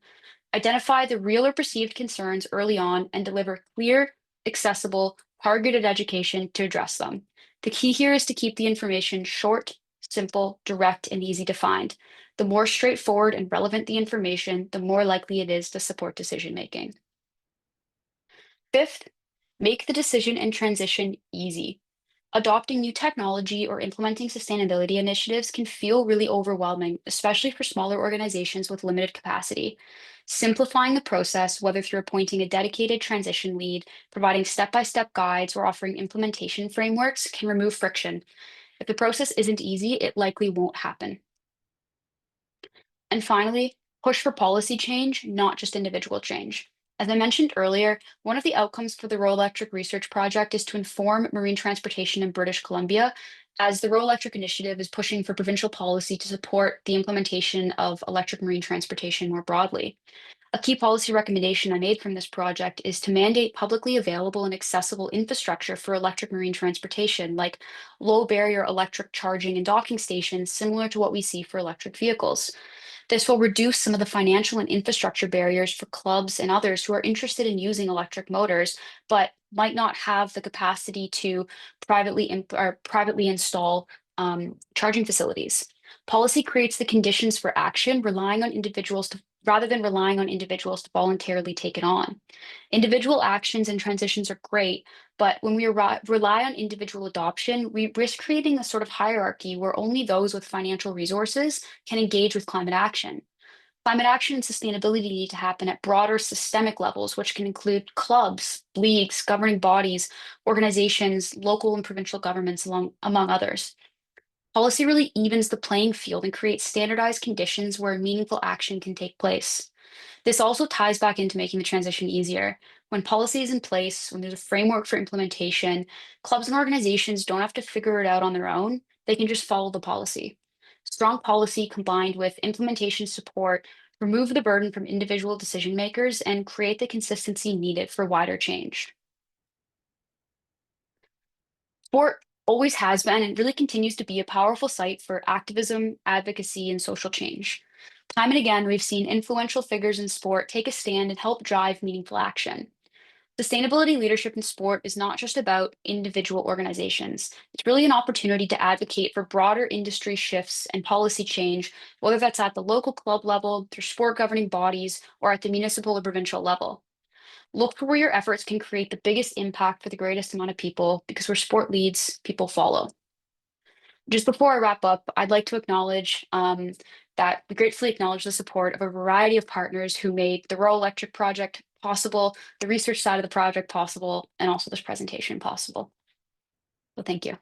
Identify the real or perceived concerns early on and deliver clear, accessible, targeted education to address them. The key here is to keep the information short, simple, direct, and easy to find. The more straightforward and relevant the information, the more likely it is to support decision-making. Fifth, make the decision and transition easy. Adopting new technology or implementing sustainability initiatives can feel really overwhelming, especially for smaller organizations with limited capacity. Simplifying the process, whether through appointing a dedicated transition lead, providing step-by-step guides, or offering implementation frameworks, can remove friction. If the process isn't easy, it likely won't happen. And finally, push for policy change, not just individual change. As I mentioned earlier, one of the outcomes for the Row Electric Research Project is to inform marine transportation in British Columbia, as the Row Electric Initiative is pushing for provincial policy to support the implementation of electric marine transportation more broadly. A key policy recommendation I made from this project is to mandate publicly available and accessible infrastructure for electric marine transportation, like low barrier electric charging and docking stations, similar to what we see for electric vehicles. This will reduce some of the financial and infrastructure barriers for clubs and others who are interested in using electric motors, but might not have the capacity to privately install charging facilities. Policy creates the conditions for action, rather than relying on individuals to voluntarily take it on. Individual actions and transitions are great, but when we rely on individual adoption, we risk creating a sort of hierarchy where only those with financial resources can engage with climate action. Climate action and sustainability need to happen at broader systemic levels, which can include clubs, leagues, governing bodies, organizations, local and provincial governments, among others. Policy really evens the playing field and creates standardized conditions where meaningful action can take place. This also ties back into making the transition easier. When policy is in place, when there's a framework for implementation, clubs and organizations don't have to figure it out on their own. They can just follow the policy. Strong policy combined with implementation support remove the burden from individual decision makers and create the consistency needed for wider change. Sport always has been and really continues to be a powerful site for activism, advocacy, and social change. Time and again, we've seen influential figures in sport take a stand and help drive meaningful action. Sustainability leadership in sport is not just about individual organizations. It's really an opportunity to advocate for broader industry shifts and policy change, whether that's at the local club level, through sport governing bodies, or at the municipal or provincial level. Look for where your efforts can create the biggest impact for the greatest amount of people, because where sport leads, people follow. Just before I wrap up, I'd like to acknowledge that we gratefully acknowledge the support of a variety of partners who made the Row Electric project possible, the research side of the project possible, and also this presentation possible. So thank you.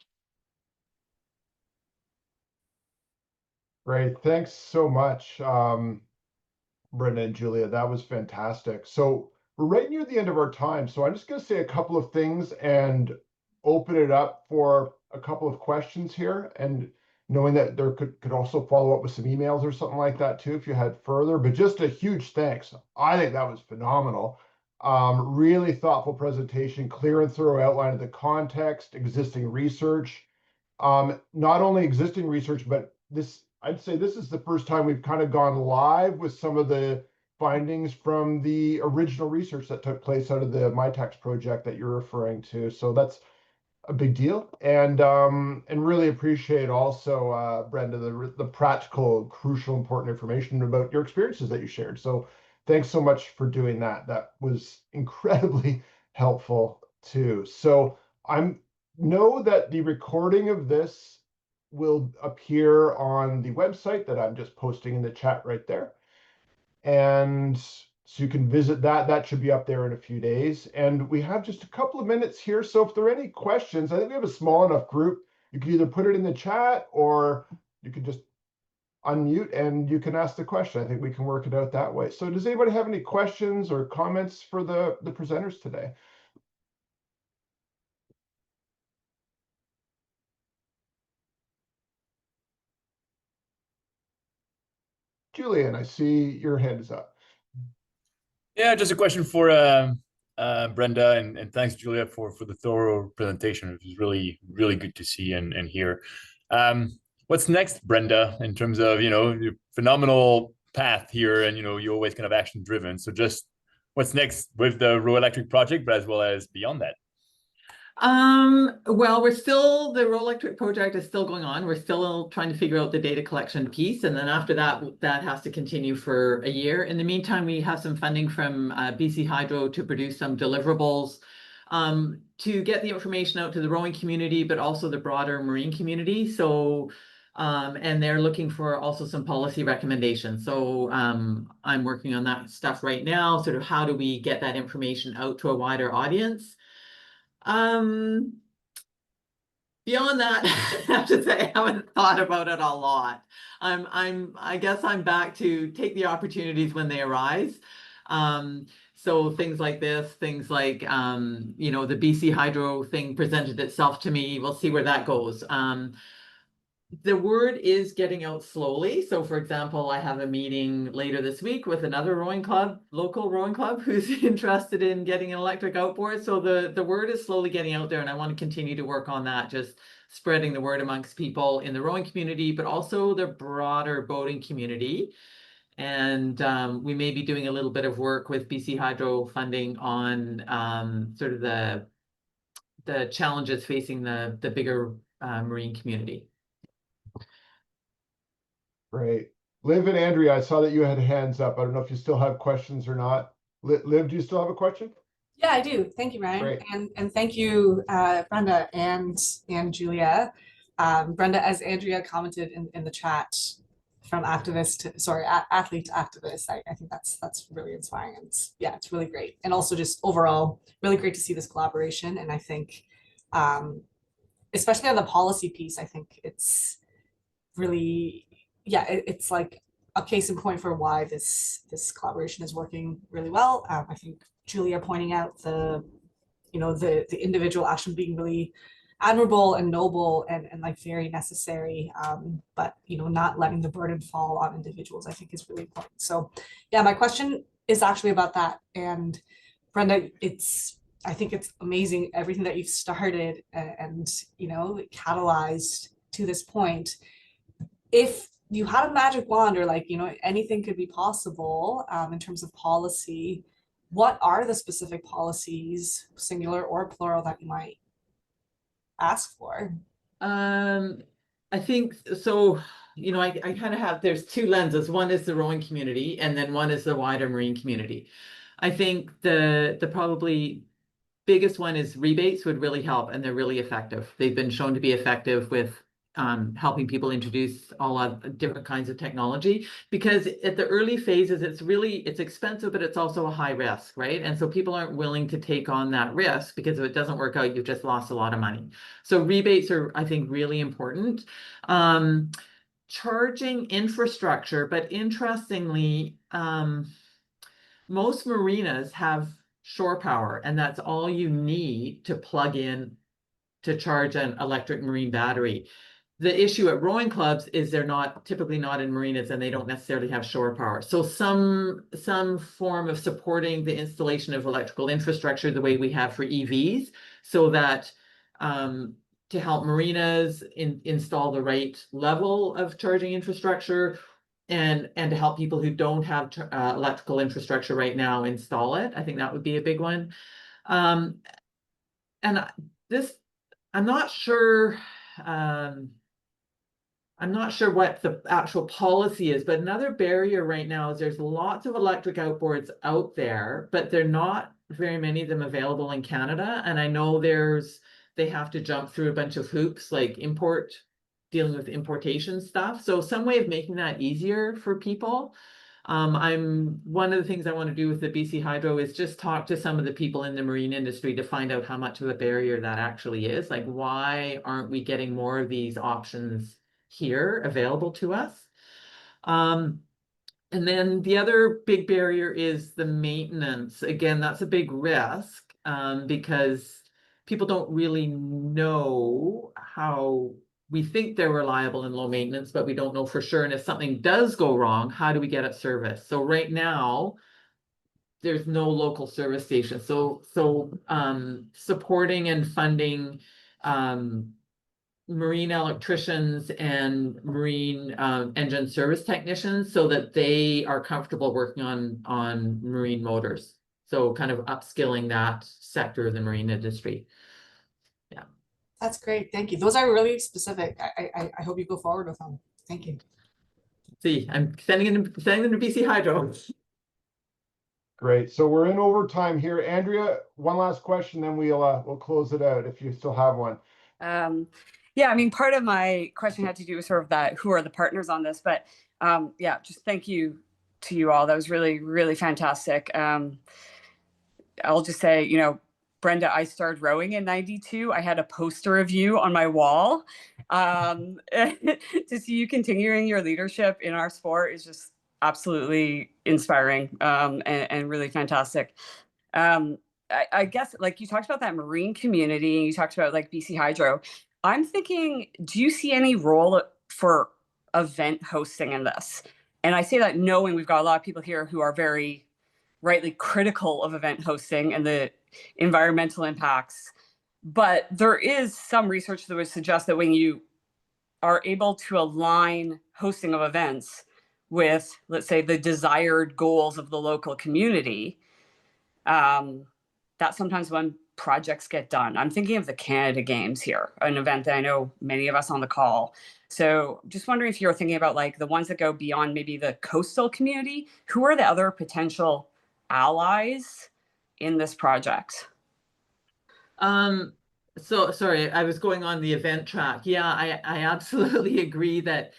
Great, thanks so much, Brenda and Julia. That was fantastic. So we're right near the end of our time, so I'm just going to say a couple of things and open it up for a couple of questions here, and knowing that there could also follow up with some emails or something like that too if you had further. But just a huge thanks. I think that was phenomenal. Really thoughtful presentation, clear and thorough outline of the context, existing research. Not only existing research, but I'd say this is the first time we've kind of gone live with some of the findings from the original research that took place out of the MyTax project that you're referring to. So that's a big deal, and really appreciate also, Brenda, the practical, crucial, important information about your experiences that you shared. So thanks so much for doing that. That was incredibly helpful too. So I'm know that the recording of this will appear on the website that I'm just posting in the chat right there. And so you can visit that. That should be up there in a few days. And we have just a couple of minutes here. So if there are any questions, I think we have a small enough group. You can either put it in the chat or you can just unmute and you can ask the question. I think we can work it out that way. So does anybody have any questions or comments for the presenters today? Julian, I see your hand is up. Yeah, just a question for Brenda, and thanks, Julia, for the thorough presentation. It was really good to see and hear. What's next, Brenda, in terms of, your phenomenal path here, and you're always kind of action driven. So just what's next with the Row Electric project, but as well as beyond that? Well, the Row Electric project is still going on. We're still trying to figure out the data collection piece. And then after that has to continue for a year. In the meantime, we have some funding from BC Hydro to produce some deliverables to get the information out to the rowing community, but also the broader marine community. So, and they're looking for also some policy recommendations. So I'm working on that stuff right now. Sort of how do we get that information out to a wider audience? Beyond that, I have to say I haven't thought about it a lot. I guess I'm back to take the opportunities when they arise. So things like this, things like the BC Hydro thing presented itself to me. We'll see where that goes. The word is getting out slowly. So for example, I have a meeting later this week with another rowing club, local rowing club, who's interested in getting an electric outboard. So the word is slowly getting out there, and I want to continue to work on that, just spreading the word amongst people in the rowing community, but also the broader boating community. And we may be doing a little bit of work with BC Hydro funding on sort of the challenges facing the bigger marine community. Great. Liv and Andrea, I saw that you had hands up. I don't know if you still have questions or not. Liv, do you still have a question? Yeah, I do. Thank you, Ryan. Great. And thank you, Brenda and Julia. Brenda, as Andrea commented in the chat, from athlete to activist, I think that's really inspiring. And it's really great. And also just overall, really great to see this collaboration. And I think, especially on the policy piece, I think it's really, it's like a case in point for why this collaboration is working really well. I think Julia pointing out the individual action being really admirable and noble and like very necessary, but not letting the burden fall on individuals, I think is really important. So yeah, my question is actually about that. And Brenda, I think it's amazing everything that you've started and catalyzed to this point. If you had a magic wand, or anything could be possible in terms of policy, what are the specific policies, singular or plural, that you might ask for? I think so. I kind of have, there's two lenses. One is the rowing community, and then one is the wider marine community. I think the probably biggest one is rebates would really help, and they're really effective. They've been shown to be effective with helping people introduce all of different kinds of technology, because at the early phases, it's expensive, but it's also a high risk, right? And so people aren't willing to take on that risk, because if it doesn't work out, you've just lost a lot of money. So rebates are, I think, really important. Charging infrastructure, but interestingly, most marinas have shore power, and that's all you need to plug in to charge an electric marine battery. The issue at rowing clubs is they're typically not in marinas, and they don't necessarily have shore power. So some form of supporting the installation of electrical infrastructure the way we have for EVs, so that to help marinas install the right level of charging infrastructure, and to help people who don't have electrical infrastructure right now install it. I think that would be a big one. And this I'm not sure. I'm not sure what the actual policy is, but another barrier right now is there's lots of electric outboards out there, but they're not very many of them available in Canada. And I know they have to jump through a bunch of hoops, like dealing with importation stuff. So some way of making that easier for people. One of the things I want to do with the BC Hydro is just talk to some of the people in the marine industry to find out how much of a barrier that actually is. Like, why aren't we getting more of these options here available to us? And then the other big barrier is the maintenance. Again, that's a big risk because people don't really know how. We think they're reliable and low maintenance, but we don't know for sure. And if something does go wrong, how do we get it serviced? So right now, there's no local service station. So supporting and funding marine electricians and marine engine service technicians so that they are comfortable working on marine motors. So kind of upskilling that sector of the marine industry. Yeah. That's great. Thank you. Those are really specific. I hope you go forward with them. Thank you. See, I'm sending them to BC Hydro. Great. So we're in overtime here. Andrea, one last question, then we'll close it out if you still have one. Yeah, I mean, part of my question had to do with sort of that, who are the partners on this, but yeah, just thank you to you all. That was really, really fantastic. I'll just say, you know, Brenda, I started rowing in '92. I had a poster of you on my wall. To see you continuing your leadership in our sport is just absolutely inspiring and really fantastic. I guess, like, you talked about that marine community and you talked about like BC Hydro. I'm thinking, do you see any role for event hosting in this? And I say that knowing we've got a lot of people here who are very rightly critical of event hosting and the environmental impacts. But there is some research that would suggest that when you are able to align hosting of events with, let's say, the desired goals of the local community, that's sometimes when projects get done. I'm thinking of the Canada Games here, an event that I know many of us on the call. So just wondering if you're thinking about like the ones that go beyond maybe the coastal community, who are the other potential allies in this project? So sorry, I was going on the event track. Yeah, I absolutely agree that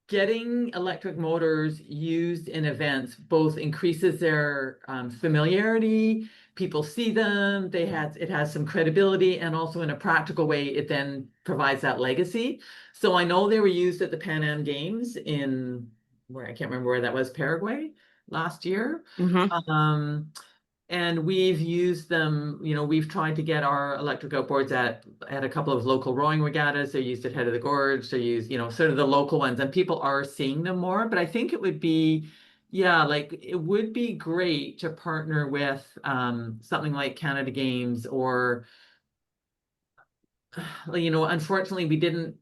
getting electric motors used in events both increases their familiarity. People see them, it has some credibility, and also in a practical way, it then provides that legacy. So I know they were used at the Pan Am Games in where I can't remember where that was, Paraguay last year. Mm-hmm. And we've used them, you know, we've tried to get our electric outboards at a couple of local rowing regattas. They're used at Head of the Gorge. They're used, you know, sort of the local ones, and people are seeing them more. But I think it would be, yeah, like it would be great to partner with something like Canada Games or, you know, unfortunately we didn't,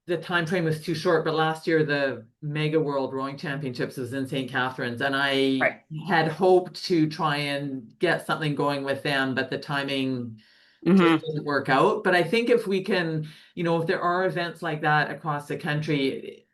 the time frame was too short, but last year the Mega World Rowing Championships was in St. Catharines, and I had hoped to try and get something going with them, but the timing just didn't work out. But I think if we can, you know, if there are events like that across the country,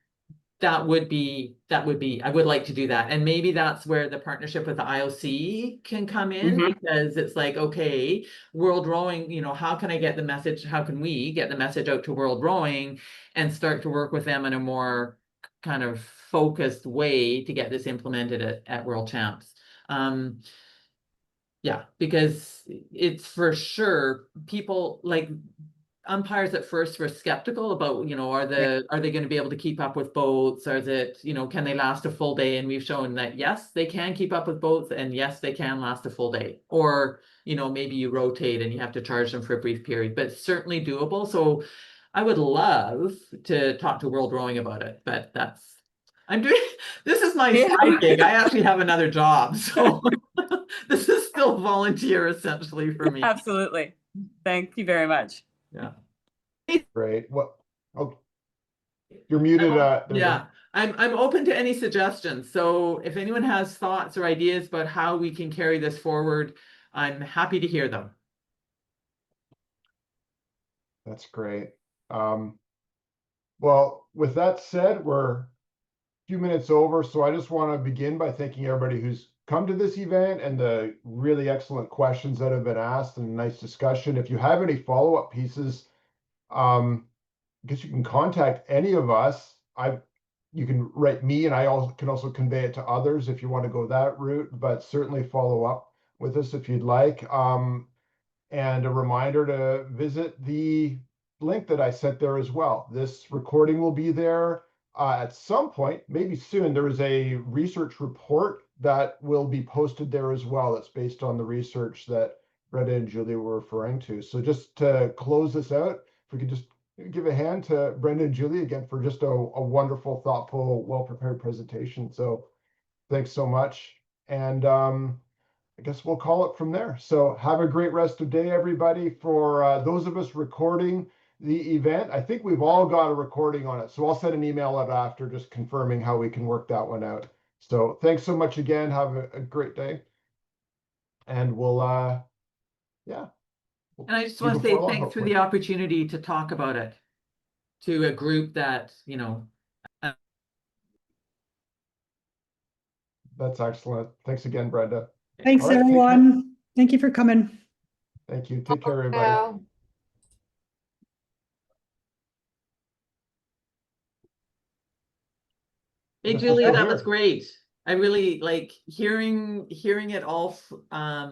that would be, I would like to do that. And maybe that's where the partnership with the IOC can come in, because it's like, okay, World Rowing, you know, how can I get the message? How can we get the message out to World Rowing and start to work with them in a more kind of focused way to get this implemented at World Champs? Yeah, because it's for sure people like umpires at first were skeptical about, you know, are they going to be able to keep up with boats? Or is it, you know, can they last a full day? And we've shown that yes, they can keep up with boats, and yes, they can last a full day. Or, you know, maybe you rotate and you have to charge them for a brief period, but it's certainly doable. So I would love to talk to World Rowing about it, but this is my side gig. I actually have another job, so this is still volunteer essentially for me. Absolutely. Thank you very much. Yeah. Great. What? Oh, you're muted. Yeah, I'm open to any suggestions. So if anyone has thoughts or ideas about how we can carry this forward, I'm happy to hear them. That's great. Well, with that said, we're a few minutes over, so I just want to begin by thanking everybody who's come to this event and the really excellent questions that have been asked and nice discussion. If you have any follow-up pieces, I guess you can contact any of us. You can write me, and I can also convey it to others if you want to go that route, but certainly follow up with us if you'd like. And a reminder to visit the link that I sent there as well. This recording will be there at some point, maybe soon. There is a research report that will be posted there as well. That's based on the research that Brenda and Julia were referring to. So just to close this out, if we could just give a hand to Brenda and Julia again for just a wonderful, thoughtful, well-prepared presentation. So thanks so much. And I guess we'll call it from there. So have a great rest of the day, everybody. For those of us recording the event, I think we've all got a recording on it. So I'll send an email out after just confirming how we can work that one out. So thanks so much again. Have a great day. And we'll, yeah. And I just See you want to say before long, thanks for hopefully. the opportunity to talk about it to a group that, That's excellent. Thanks again, Brenda. Thanks, All right, take care. everyone. Thank you for coming. Thank you. Take care, everybody. Now. Hey, This is Julia, still that here. was great. I really like hearing it all